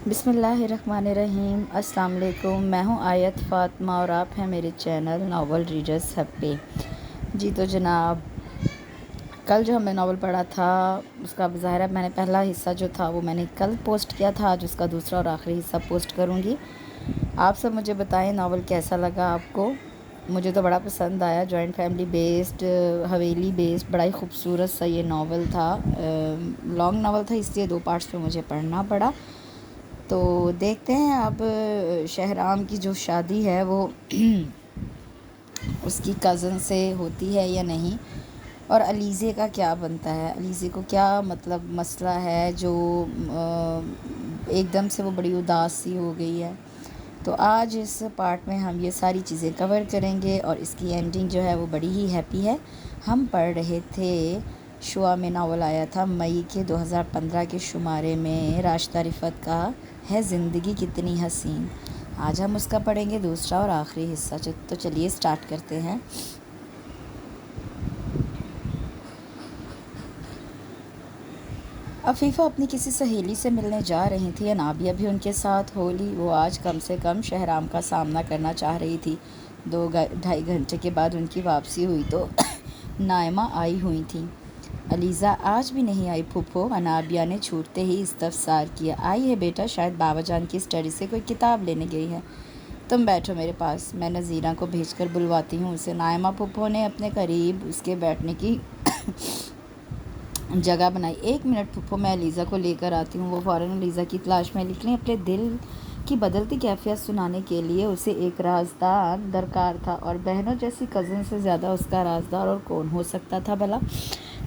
بسم اللہ الرحمن الرحیم۔ السلام علیکم، میں ہوں آیت فاطمہ اور آپ ہیں میرے چینل ناول ریڈرز ہب پہ۔ جی تو جناب، کل جو ہم نے ناول پڑھا تھا اس کا ظاہر ہے میں نے پہلا حصہ جو تھا وہ میں نے کل پوسٹ کیا تھا، آج اس کا دوسرا اور آخری حصہ پوسٹ کروں گی۔ آپ سب مجھے بتائیں ناول کیسا لگا آپ کو۔ مجھے تو بڑا پسند آیا، جوائنٹ فیملی بیسڈ، حویلی بیسڈ، بڑا ہی خوبصورت سا یہ ناول تھا۔ لانگ ناول تھا اس لیے 2 پارٹس میں مجھے پڑھنا پڑا۔ تو دیکھتے ہیں اب شہرام کی جو شادی ہے وہ اس کی کزن سے ہوتی ہے یا نہیں، اور علیزے کا کیا بنتا ہے، علیزے کو کیا مطلب مسئلہ ہے جو ایک دم سے وہ بڑی اداس سی ہو گئی ہے۔ تو آج اس پارٹ میں ہم یہ ساری چیزیں کور کریں گے، اور اس کی اینڈنگ جو ہے وہ بڑی ہی ہیپی ہے۔ ہم پڑھ رہے تھے شعاع میں ناول آیا تھا مئی کے 2015 کے شمارے میں، راشدہ رفعت کا ہے زندگی کتنی حسین۔ آج ہم اس کا پڑھیں گے دوسرا اور آخری حصہ۔ تو چلیے سٹارٹ کرتے ہیں۔ عفیفہ اپنی کسی سہیلی سے ملنے جا رہی تھی، انابیہ بھی ان کے ساتھ ہولی۔ وہ آج کم سے کم شہرام کا سامنا کرنا چاہ رہی تھی۔ 2-2.5 گھنٹے کے بعد ان کی واپسی ہوئی تو نائمہ آئی ہوئی تھیں۔ علیزہ آج بھی نہیں آئی پھوپھو؟ انابیہ نے چھوٹتے ہی استفسار کیا۔ آئی ہے بیٹا، شاید بابا جان کی اسٹڈی سے کوئی کتاب لینے گئی ہے۔ تم بیٹھو میرے پاس، میں نذیرہ کو بھیج کر بلواتی ہوں اسے۔ نائمہ پھوپھو نے اپنے قریب اس کے بیٹھنے کی جگہ بنائی۔ 1 منٹ پھوپھو، میں علیزہ کو لے کر آتی ہوں۔ وہ فوراً علیزہ کی تلاش میں نکلیں۔ اپنے دل کی بدلتی کیفیت سنانے کے لیے اسے ایک رازدار درکار تھا، اور بہنوں جیسی کزن سے زیادہ اس کا رازدار اور کون ہو سکتا تھا بھلا؟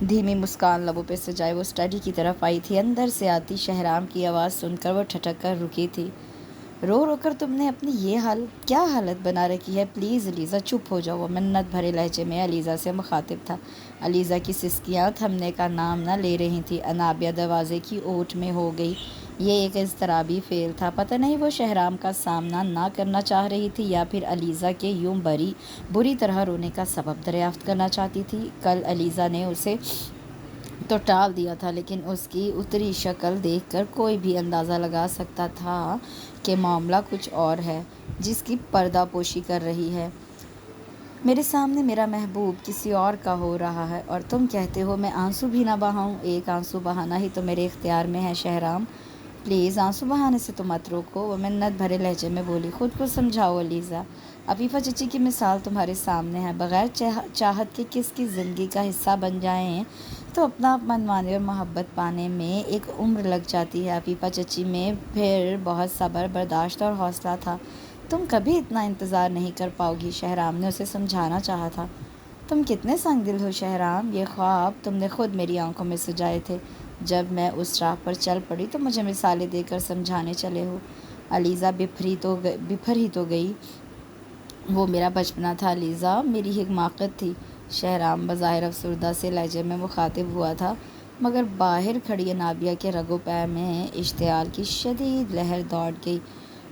دھیمی مسکان لبوں پہ سجائے وہ اسٹڈی کی طرف آئی تھی۔ اندر سے آتی شہرام کی آواز سن کر وہ ٹھٹک کر رکی تھی۔ رو رو کر تم نے اپنی یہ کیا حالت بنا رکھی ہے؟ پلیز علیزہ چپ ہو جاؤ، وہ منت بھرے لہجے میں علیزہ سے مخاطب تھا۔ علیزہ کی سسکیاں تھمنے کا نام نہ لے رہی تھیں۔ انابیہ دروازے کی اوٹ میں ہو گئی۔ یہ ایک اضطرابی فعل تھا۔ پتہ نہیں وہ شہرام کا سامنا نہ کرنا چاہ رہی تھی یا پھر علیزہ کے یوں بری طرح رونے کا سبب دریافت کرنا چاہتی تھی۔ کل علیزہ نے اسے تو ٹال دیا تھا، لیکن اس کی اتری شکل دیکھ کر کوئی بھی اندازہ لگا سکتا تھا کہ معاملہ کچھ اور ہے، جس کی پردہ پوشی کر رہی ہے۔ میرے سامنے میرا محبوب کسی اور کا ہو رہا ہے، اور تم کہتے ہو میں آنسو بھی نہ بہاؤں؟ ایک آنسو بہانا ہی تو میرے اختیار میں ہے شہرام۔ پلیز آنسو بہانے سے تو مت روکو، وہ منت بھرے لہجے میں بولی۔ خود کو سمجھاؤ علیزہ، عفیفہ چچی کی مثال تمہارے سامنے ہے۔ بغیر چاہت کے کس کی زندگی کا حصہ بن جائیں تو اپنا منوانے اور محبت پانے میں ایک عمر لگ جاتی ہے۔ عفیفہ چچی میں پھر بہت صبر، برداشت اور حوصلہ تھا۔ تم کبھی اتنا انتظار نہیں کر پاؤ گی، شہرام نے اسے سمجھانا چاہا تھا۔ تم کتنے سنگ دل ہو شہرام، یہ خواب تم نے خود میری آنکھوں میں سجائے تھے۔ جب میں اس راہ پر چل پڑی تو مجھے مثالیں دے کر سمجھانے چلے ہو۔ علیزہ بپھر ہی تو گئی۔ وہ میرا بچپنا تھا علیزہ، میری حماقت تھی۔ شہرام بظاہر افسردہ سے لہجے میں مخاطب ہوا تھا، مگر باہر کھڑی انابیہ کے رگ و پے میں اشتعال کی شدید لہر دوڑ گئی۔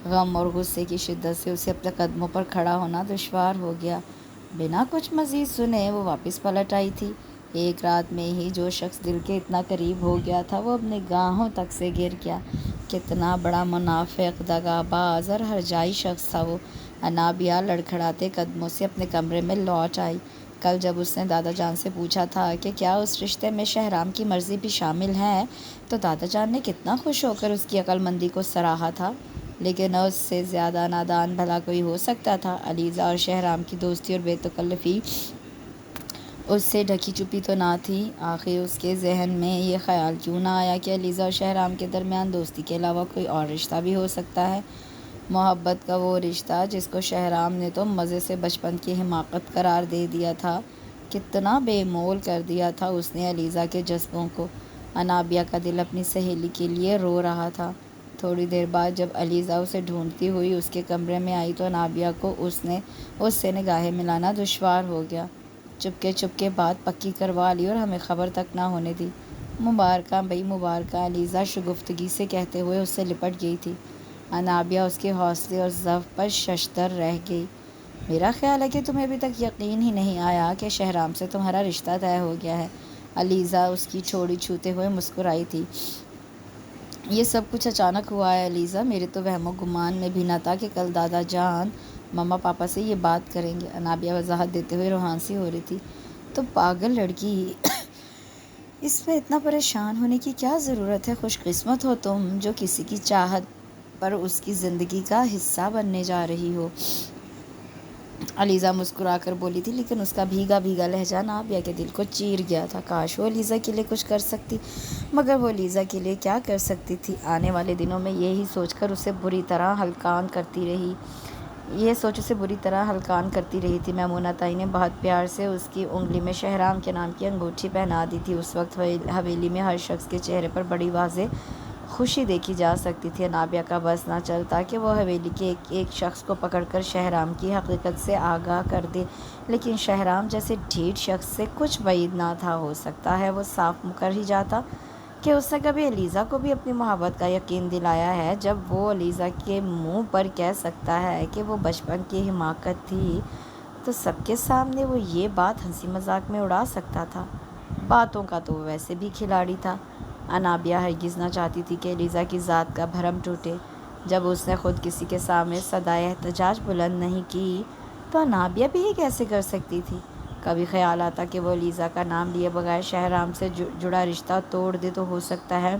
غم اور غصے کی شدت سے اسے اپنے قدموں پر کھڑا ہونا دشوار ہو گیا۔ بنا کچھ مزید سنے وہ واپس پلٹ آئی تھی۔ ایک رات میں ہی جو شخص دل کے اتنا قریب ہو گیا تھا وہ اپنے گاہوں تک سے گر گیا۔ کتنا بڑا منافق، دغا باز اور ہرجائی شخص تھا وہ۔ انابیہ لڑکھڑاتے قدموں سے اپنے کمرے میں لوٹ آئی۔ کل جب اس نے دادا جان سے پوچھا تھا کہ کیا اس رشتے میں شہرام کی مرضی بھی شامل ہے، تو دادا جان نے کتنا خوش ہو کر اس کی عقل مندی کو سراہا تھا، لیکن اس سے زیادہ نادان بھلا کوئی ہو سکتا تھا؟ علیزہ اور شہرام کی دوستی اور بے تکلفی اس سے ڈھکی چھپی تو نہ تھی۔ آخر اس کے ذہن میں یہ خیال کیوں نہ آیا کہ علیزہ اور شہرام کے درمیان دوستی کے علاوہ کوئی اور رشتہ بھی ہو سکتا ہے؟ محبت کا وہ رشتہ جس کو شہرام نے تو مزے سے بچپن کی حماقت قرار دے دیا تھا۔ کتنا بے مول کر دیا تھا اس نے علیزہ کے جذبوں کو۔ انابیہ کا دل اپنی سہیلی کے لیے رو رہا تھا۔ تھوڑی دیر بعد جب علیزہ اسے ڈھونڈتی ہوئی اس کے کمرے میں آئی تو انابیہ کو اس سے نگاہیں ملانا دشوار ہو گیا۔ چپکے بات پکی کروا لی اور ہمیں خبر تک نہ ہونے دی۔ مبارکاں بھئی مبارکاں، علیزہ شگفتگی سے کہتے ہوئے اس سے لپٹ گئی تھی۔ انابیہ اس کے حوصلے اور ضعف پر ششدر رہ گئی۔ میرا خیال ہے کہ تمہیں ابھی تک یقین ہی نہیں آیا کہ شہرام سے تمہارا رشتہ طے ہو گیا ہے۔ علیزہ اس کی ٹھوڑی چھوتے ہوئے مسکرائی تھی۔ یہ سب کچھ اچانک ہوا ہے علیزہ، میرے تو وہم و گمان میں بھی نہ تھا کہ کل دادا جان مما پاپا سے یہ بات کریں گے۔ انابیہ وضاحت دیتے ہوئے روحان سی ہو رہی تھی۔ تو پاگل لڑکی، اس میں اتنا پریشان ہونے کی کیا ضرورت ہے؟ خوش قسمت ہو تم جو کسی کی چاہت پر اس کی زندگی کا حصہ بننے جا رہی ہو۔ علیزہ مسکرا کر بولی تھی، لیکن اس کا بھیگا بھیگا لہجہ انابیہ کے دل کو چیر گیا تھا۔ کاش وہ علیزہ کے لیے کچھ کر سکتی، مگر وہ علیزہ کے لیے کیا کر سکتی تھی؟ آنے والے دنوں میں یہی سوچ اسے بری طرح ہلکان کرتی رہی تھی۔ میمونہ تائی نے بہت پیار سے اس کی انگلی میں شہرام کے نام کی انگوٹھی پہنا دی تھی۔ اس وقت حویلی میں ہر شخص کے چہرے پر بڑی واضح خوشی دیکھی جا سکتی تھی۔ انابیہ کا بس نہ چلتا کہ وہ حویلی کے ایک شخص کو پکڑ کر شہرام کی حقیقت سے آگاہ کر دے، لیکن شہرام جیسے ڈھیٹ شخص سے کچھ بعید نہ تھا۔ ہو سکتا ہے وہ صاف مکر ہی جاتا کہ اس نے کبھی علیزہ کو بھی اپنی محبت کا یقین دلایا ہے۔ جب وہ علیزہ کے منہ پر کہہ سکتا ہے کہ وہ بچپن کی حماقت تھی، تو سب کے سامنے وہ یہ بات ہنسی مذاق میں اڑا سکتا تھا۔ باتوں کا تو وہ ویسے بھی کھلاڑی تھا۔ انابیہ ہرگز نہ چاہتی تھی کہ علیزہ کی ذات کا بھرم ٹوٹے۔ جب اس نے خود کسی کے سامنے صدائے احتجاج بلند نہیں کی، تو انابیہ بھی یہ کیسے کر سکتی تھی؟ کبھی خیال آتا کہ وہ علیزہ کا نام لیے بغیر شہرام سے جڑا رشتہ توڑ دے تو ہو سکتا ہے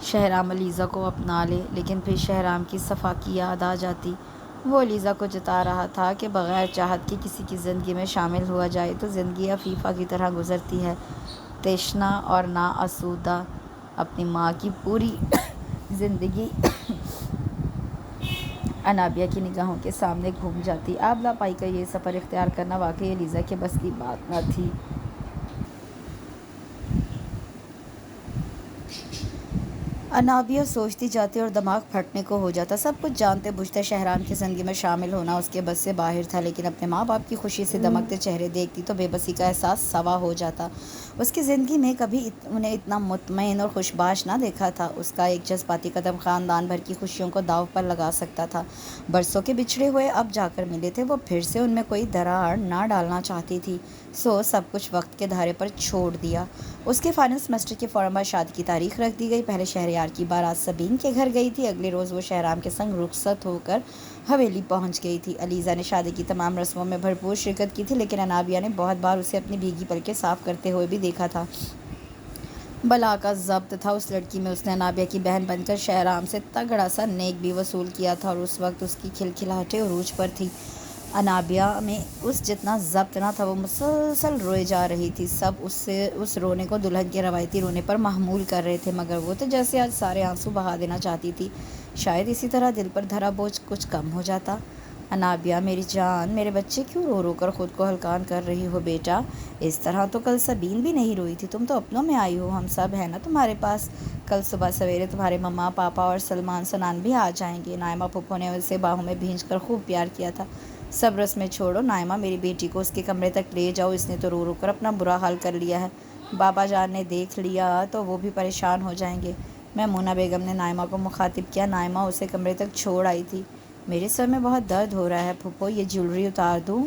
شہرام علیزہ کو اپنا لے، لیکن پھر شہرام کی صفا کی یاد آ جاتی۔ وہ علیزہ کو جتا رہا تھا کہ بغیر چاہت کے کسی کی زندگی میں شامل ہوا جائے تو زندگی عفیفہ کی طرح گزرتی ہے، تشنہ اور نا آسودہ۔ اپنی ماں کی پوری زندگی انابیہ کی نگاہوں کے سامنے گھوم جاتی۔ آب لاپائی کا یہ سفر اختیار کرنا واقعی علیزہ کے بس کی بات نہ تھی۔ انابیہ سوچتی جاتی اور دماغ پھٹنے کو ہو جاتا۔ سب کچھ جانتے بوجھتے شہرام کی زندگی میں شامل ہونا اس کے بس سے باہر تھا، لیکن اپنے ماں باپ کی خوشی سے دمکتے چہرے دیکھتی تو بے بسی کا احساس سوا ہو جاتا۔ اس کی زندگی میں کبھی انہیں اتنا مطمئن اور خوشباش نہ دیکھا تھا۔ اس کا ایک جذباتی قدم خاندان بھر کی خوشیوں کو داو پر لگا سکتا تھا۔ برسوں کے بچھڑے ہوئے اب جا کر ملے تھے، وہ پھر سے ان میں کوئی دراڑ نہ ڈالنا چاہتی تھی، سو سب کچھ وقت کے دھارے پر چھوڑ دیا۔ اس کے فائنل سیمسٹر کے فوراً بعد شادی کی تاریخ رکھ دی گئی۔ پہلے شہریار کی بارات سبین کے گھر گئی تھی، اگلے روز وہ شہرام کے سنگ رخصت ہو کر حویلی پہنچ گئی تھی۔ علیزہ نے شادی کی تمام رسموں میں بھرپور شرکت کی تھی، لیکن انابیہ نے بہت بار اسے اپنی بھیگی پلکیں صاف کرتے ہوئے بھی دیکھا تھا۔ بلا کا ضبط تھا اس لڑکی میں۔ اس نے انابیہ کی بہن بن کر شہرام سے تگڑا سا نیک بھی وصول کیا تھا، اور اس وقت اس کی کھلکھلاہٹیں عروج پر تھیں۔ انابیہ میں اس جتنا ضبط نہ تھا، وہ مسلسل روئے جا رہی تھی۔ سب اس رونے کو دلہن کے روایتی رونے پر محمول کر رہے تھے، مگر وہ تو جیسے آج سارے آنسو بہا دینا چاہتی تھی۔ شاید اسی طرح دل پر دھرا بوجھ کچھ کم ہو جاتا۔ انابیہ میری جان، میرے بچے کیوں رو رو کر خود کو ہلکان کر رہی ہو بیٹا؟ اس طرح تو کل سبین بھی نہیں روئی تھی، تم تو اپنوں میں آئی ہو، ہم سب ہیں نا تمہارے پاس۔ کل صبح سویرے تمہارے مما پاپا اور سلمان سنان بھی آ جائیں گے۔ نائمہ پھپھو نے اسے باہوں میں بھینچ کر خوب پیار کیا تھا۔ سب رسمیں چھوڑو نائمہ، میری بیٹی کو اس کے کمرے تک لے جاؤ، اس نے تو رو رو کر اپنا برا حال کر لیا ہے، بابا جان نے دیکھ لیا تو وہ بھی پریشان ہو جائیں گے۔ میمونہ بیگم نے نائمہ کو مخاطب کیا۔ نائمہ اسے کمرے تک چھوڑ آئی تھی۔ میرے سر میں بہت درد ہو رہا ہے پھپھو، یہ جیولری اتار دوں؟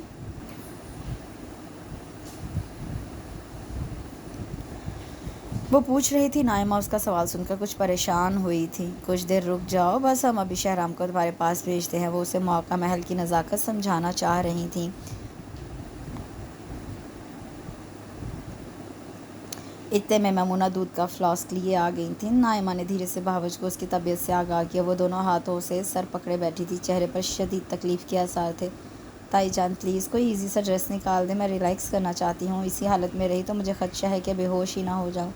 وہ پوچھ رہی تھی۔ نائمہ اس کا سوال سن کر کچھ پریشان ہوئی تھی۔ کچھ دیر رک جاؤ بس، ہم ابھی شہرام کو تمہارے پاس بھیجتے ہیں۔ وہ اسے موقع محل کی نزاکت سمجھانا چاہ رہی تھیں۔ اتنے میں میمونہ دودھ کا فلاسک لیے آ گئی تھیں۔ نائمہ نے دھیرے سے بہاوج کو اس کی طبیعت سے آگاہ کیا۔ وہ دونوں ہاتھوں سے سر پکڑے بیٹھی تھی، چہرے پر شدید تکلیف کے آثار تھے۔ تائی جان پلیز کوئی ایزی سا ڈریس نکال دیں، میں ریلیکس کرنا چاہتی ہوں، اسی حالت میں رہی تو مجھے خدشہ ہے کہ بے ہوش ہی نہ ہو جاؤں،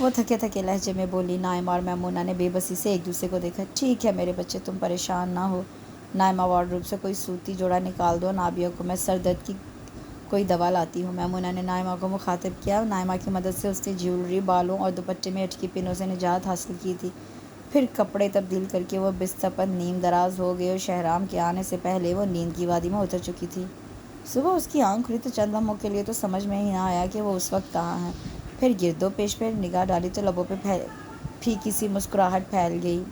وہ تھکے تھکے لہجے میں بولی۔ نائمہ اور میمونہ نے بے بسی سے ایک دوسرے کو دیکھا۔ ٹھیک ہے میرے بچے، تم پریشان نہ ہو۔ نائمہ وارڈروب سے کوئی سوتی جوڑا نکال دو، انابیہ کو میں سر درد کی کوئی دوا لاتی ہوں۔ میمونہ نے نائمہ کو مخاطب کیا۔ نائمہ کی مدد سے اس نے جیولری، بالوں اور دوپٹے میں اٹکی پنوں سے نجات حاصل کی تھی۔ پھر کپڑے تبدیل کر کے وہ بستر پر نیم دراز ہو گئی، اور شہرام کے آنے سے پہلے وہ نیند کی وادی میں اتر چکی تھی۔ صبح اس کی آنکھ کھلی تو چند لمحوں کے لیے تو سمجھ میں ہی نہ آیا کہ وہ اس وقت کہاں ہے۔ پھر گرد و پیش پر نگاہ ڈالی تو لبوں پہ پھیکی سی مسکراہٹ پھیل گئی۔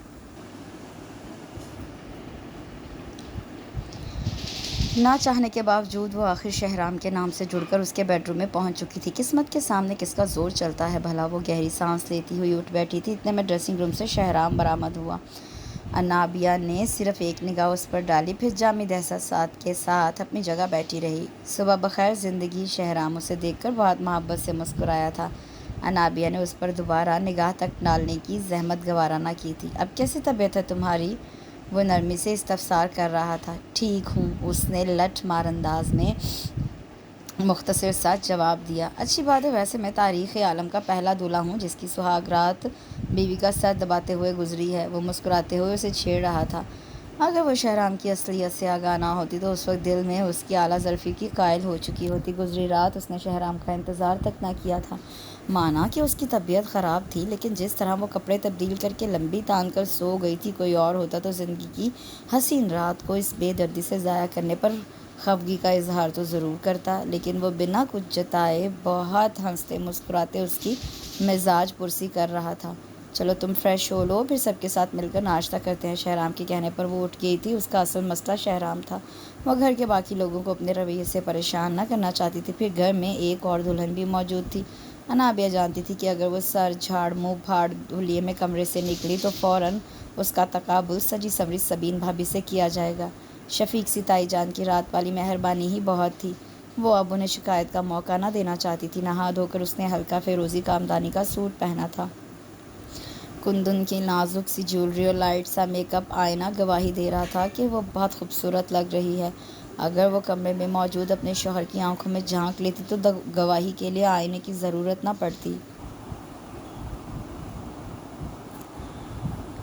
نہ چاہنے کے باوجود وہ آخر شہرام کے نام سے جڑ کر اس کے بیڈ روم میں پہنچ چکی تھی۔ قسمت کے سامنے کس کا زور چلتا ہے بھلا؟ وہ گہری سانس لیتی ہوئی اٹھ بیٹھی تھی، اتنے میں ڈریسنگ روم سے شہرام برآمد ہوا۔ انابیہ نے صرف ایک نگاہ اس پر ڈالی، پھر جامد احساسات کے ساتھ اپنی جگہ بیٹھی رہی۔ صبح بخیر زندگی، شہرام اسے دیکھ کر بہت محبت سے مسکرایا تھا۔ انابیہ نے اس پر دوبارہ نگاہ تک ڈالنے کی زحمت گوارا نہ کی تھی۔ اب کیسی طبیعت ہے تمہاری؟ وہ نرمی سے استفسار کر رہا تھا۔ ٹھیک ہوں، اس نے لٹ مار انداز میں مختصر سا جواب دیا۔ اچھی بات ہے، ویسے میں تاریخ عالم کا پہلا دولہا ہوں جس کی سہاگ رات بیوی کا سر دباتے ہوئے گزری ہے۔ وہ مسکراتے ہوئے اسے چھیڑ رہا تھا۔ اگر وہ شہرام کی اصلیت سے آگاہ نہ ہوتی تو اس وقت دل میں اس کی اعلیٰ ظرفی کی قائل ہو چکی ہوتی۔ گزری رات اس نے شہرام کا انتظار تک نہ کیا تھا۔ مانا کہ اس کی طبیعت خراب تھی، لیکن جس طرح وہ کپڑے تبدیل کر کے لمبی تان کر سو گئی تھی، کوئی اور ہوتا تو زندگی کی حسین رات کو اس بے دردی سے ضائع کرنے پر خفگی کا اظہار تو ضرور کرتا، لیکن وہ بنا کچھ جتائے بہت ہنستے مسکراتے اس کی مزاج پرسی کر رہا تھا۔ چلو تم فریش ہو لو، پھر سب کے ساتھ مل کر ناشتہ کرتے ہیں۔ شہرام کے کہنے پر وہ اٹھ گئی تھی۔ اس کا اصل مسئلہ شہرام تھا۔ وہ گھر کے باقی لوگوں کو اپنے رویے سے پریشان نہ کرنا چاہتی تھی، پھر گھر میں ایک اور دلہن بھی موجود تھی۔ انابیہ جانتی تھی کہ اگر وہ سر جھاڑ منہ پھاڑ دھلیے میں کمرے سے نکلی تو فوراً اس کا تقابل سجی سنوری سبین بھابھی سے کیا جائے گا۔ شفیق سی تائی جان کی رات والی مہربانی ہی بہت تھی۔ وہ اب انہیں شکایت کا موقع نہ دینا چاہتی تھی۔ نہا دھو کر اس نے ہلکا فیروزی کا آمدانی کا سوٹ پہنا تھا۔ کندن کی نازک سی جیولری اور لائٹ سا میک اپ آئینہ گواہی دے رہا تھا کہ وہ بہت خوبصورت لگ رہی ہے۔ اگر وہ کمرے میں موجود اپنے شوہر کی آنکھوں میں جھانک لیتی تو گواہی کے لیے آئینے کی ضرورت نہ پڑتی۔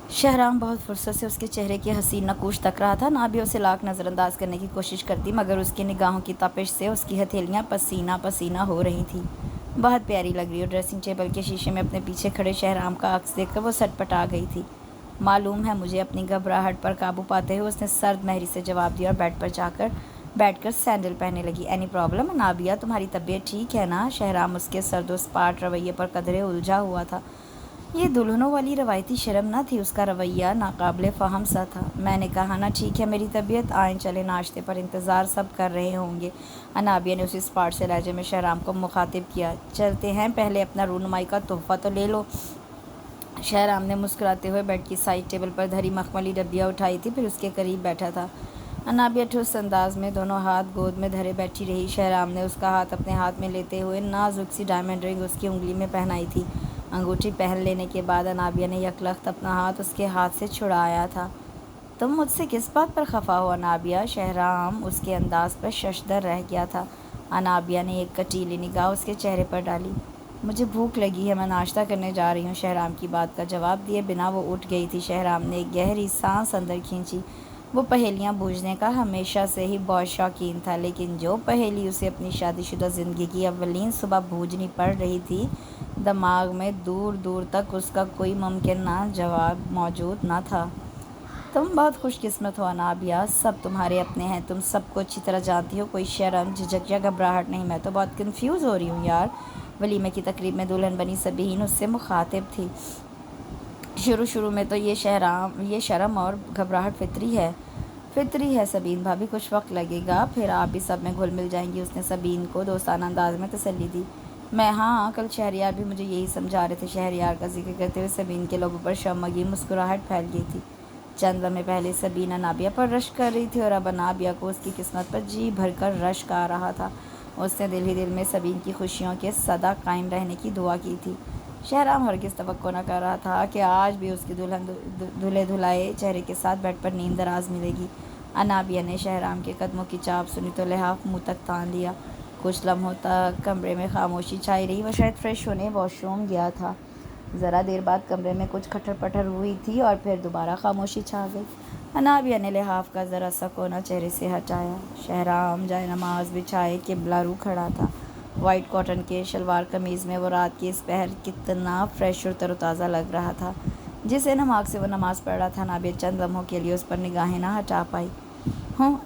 شہرام بہت فرصت سے اس کے چہرے کی حسین نقوش تک رہا تھا۔ نابیہ اسے لاکھ نظر انداز کرنے کی کوشش کرتی، مگر اس کی نگاہوں کی تپش سے اس کی ہتھیلیاں پسینہ پسینہ ہو رہی تھیں۔ بہت پیاری لگ رہی ہو۔ ڈریسنگ ٹیبل کے شیشے میں اپنے پیچھے کھڑے شہرام کا عکس دیکھ کر وہ سٹ پٹا گئی تھی۔ معلوم ہے مجھے۔ اپنی گھبراہٹ پر قابو پاتے ہوئے اس نے سرد مہری سے جواب دیا اور بیڈ پر جا کر بیٹھ کر سینڈل پہننے لگی۔ Any problem Anabia? تمہاری طبیعت ٹھیک ہے نا؟ شہرام اس کے سرد و سپاٹ رویے پر قدرے الجھا ہوا تھا۔ یہ دلہنوں والی روایتی شرم نہ تھی، اس کا رویہ ناقابل فہم سا تھا۔ میں نے کہا نا ٹھیک ہے میری طبیعت۔ آئیں چلیں ناشتے پر، انتظار سب کر رہے ہوں گے۔ انابیہ نے اسی اسپاٹ سے لہجے میں شہرام کو مخاطب کیا۔ چلتے ہیں، پہلے اپنا رونمائی کا تحفہ تو لے لو۔ شہرام نے مسکراتے ہوئے بیڈ کی سائڈ ٹیبل پر دھری مخملی ڈبیاں اٹھائی تھی، پھر اس کے قریب بیٹھا تھا۔ انابیہ ٹھوس انداز میں دونوں ہاتھ گود میں دھرے بیٹھی رہی۔ شہرام نے اس کا ہاتھ اپنے ہاتھ میں لیتے ہوئے نازک سی ڈائمنڈ رنگ اس کی انگلی میں پہنائی تھی۔ انگوٹھی پہن لینے کے بعد انابیہ نے یکلخت اپنا ہاتھ اس کے ہاتھ سے چھڑایا تھا۔ تم مجھ سے کس بات پر خفا ہو انابیہ؟ شہرام اس کے انداز پر ششدر رہ گیا تھا۔ انابیہ نے ایک کٹیلی نگاہ اس کے چہرے پر ڈالی۔ مجھے بھوک لگی ہے، میں ناشتہ کرنے جا رہی ہوں۔ شہرام کی بات کا جواب دیے بنا وہ اٹھ گئی تھی۔ شہرام نے ایک گہری سانس اندر کھینچی۔ وہ پہیلیاں بوجھنے کا ہمیشہ سے ہی بہت شوقین تھا، لیکن جو پہیلی اسے اپنی شادی شدہ زندگی کی اولین صبح بوجھنی پڑ رہی تھی، دماغ میں دور دور تک اس کا کوئی ممکنہ جواب موجود نہ تھا۔ تم بہت خوش قسمت ہو انابیہ، سب تمہارے اپنے ہیں، تم سب کو اچھی طرح جانتی ہو، کوئی شرم جھجک یا گھبراہٹ نہیں۔ میں تو بہت کنفیوز ہو رہی ہوں یار۔ ولیمے کی تقریب میں دلہن بنی سبین اس سے مخاطب تھی۔ شروع میں تو یہ شرم اور گھبراہٹ فطری ہے سبین بھابھی، کچھ وقت لگے گا، پھر آپ بھی سب میں گھل مل جائیں گی۔ اس نے سبین کو دوستانہ انداز میں تسلی دی۔ ہاں، کل شہریار بھی مجھے یہی سمجھا رہے تھے۔ شہریار کا ذکر کرتے ہوئے سبین کے لبوں پر شرمگی مسکراہٹ پھیل گئی تھی۔ چند لمحے پہلے سبین انابیہ پر رشک کر رہی تھی اور اب انابیہ کو اس کی قسمت پر جی بھر کر رشک آ رہا تھا۔ اس نے دل ہی دل میں سبین کی خوشیوں کے سدا قائم رہنے کی دعا کی تھی۔ شہرام ہرگز توقع نہ کر رہا تھا کہ آج بھی اس کی دلہن دھلے دھلائے چہرے کے ساتھ بیڈ پر نیند دراز ملے گی۔ انابیہ نے شہرام کے قدموں کی چاپ سنی تو لحاف منہ تک تان لیا۔ کچھ لمحوں تک کمرے میں خاموشی چھائی رہی۔ وہ شاید فریش ہونے واش روم گیا تھا۔ ذرا دیر بعد کمرے میں کچھ کھٹر پٹر ہوئی تھی اور پھر دوبارہ خاموشی چھا گئی۔ انابیہ نے لحاف کا ذرا سا کونا چہرے سے ہٹایا۔ شہرام جائے نماز بچھائے قبلہ رو کھڑا تھا۔ وائٹ کاٹن کے شلوار قمیض میں وہ رات کی اس پہر کتنا فریش اور تر و تازہ لگ رہا تھا۔ جس انہماک سے وہ نماز پڑھ رہا تھا، انابیہ چند لمحوں کے لیے اس پر نگاہیں نہ ہٹا پائی۔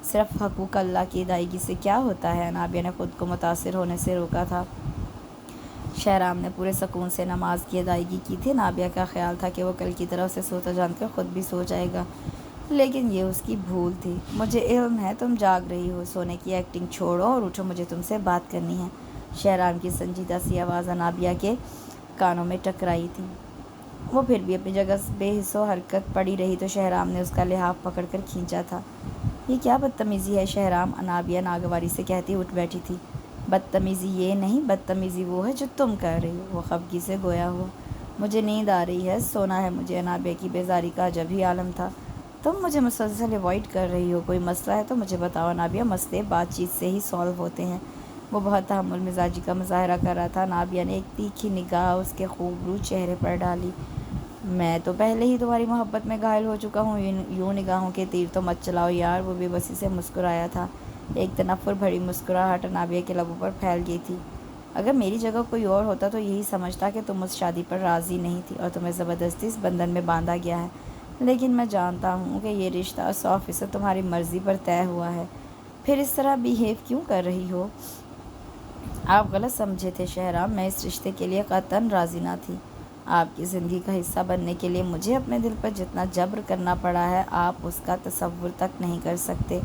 صرف حقوق اللہ کی ادائیگی سے کیا ہوتا ہے؟ انابیہ نے خود کو متاثر ہونے سے روکا تھا۔ شہرام نے پورے سکون سے نماز کی ادائیگی کی تھی۔ انابیہ کا خیال تھا کہ وہ کل کی طرح اسے سوتا جان کر خود بھی سو جائے گا۔ لیکن یہ اس کی بھول تھی۔ مجھے علم ہے تم جاگ رہی ہو، سونے کی ایکٹنگ چھوڑو اور اٹھو، مجھے تم سے بات کرنی ہے۔ شہرام کی سنجیدہ سی آواز انابیہ کے کانوں میں ٹکرائی تھی۔ وہ پھر بھی اپنی جگہ بے حس و حرکت پڑی رہی تو شہرام نے اس کا لحاف پکڑ کر کھینچا تھا۔ یہ کیا بدتمیزی ہے شہرام، انابیہ ناگواری سے کہتی اٹھ بیٹھی تھی۔ بدتمیزی یہ نہیں، بدتمیزی وہ ہے جو تم کر رہی ہو، وہ خفگی سے گویا ہوا۔ مجھے نیند آ رہی ہے، سونا ہے مجھے۔ انابیہ کی بیزاری کا عجب ہی عالم تھا۔ تم مجھے مسلسل اوائڈ کر رہی ہو، کوئی مسئلہ ہے تو مجھے بتاؤ انابیہ، مسئلے بات چیت سے ہی سالو ہوتے ہیں۔ وہ بہت تحمل مزاجی کا مظاہرہ کر رہا تھا۔ انابیہ نے ایک تیکھی نگاہ اس کے خوبرو چہرے پر ڈالی۔ میں تو پہلے ہی تمہاری محبت میں گھائل ہو چکا ہوں، یوں نگاہوں کے تیر تو مت چلاؤ یار۔ وہ بے بسی سے مسکرایا تھا۔ ایک تنفر بھری مسکراہٹ انابیہ کے لبوں پر پھیل گئی تھی۔ اگر میری جگہ کوئی اور ہوتا تو یہی سمجھتا کہ تم اس شادی پر راضی نہیں تھی اور تمہیں زبردستی اس بندھن میں باندھا گیا ہے، لیکن میں جانتا ہوں کہ یہ رشتہ 100% تمہاری مرضی پر طے ہوا ہے۔ پھر اس طرح بیہیو کیوں کر رہی ہو؟ آپ غلط سمجھے تھے شہرام، میں اس رشتے کے لیے قطعاً راضی نہ تھی۔ آپ کی زندگی کا حصہ بننے کے لیے مجھے اپنے دل پر جتنا جبر کرنا پڑا ہے آپ اس کا تصور تک نہیں کر سکتے،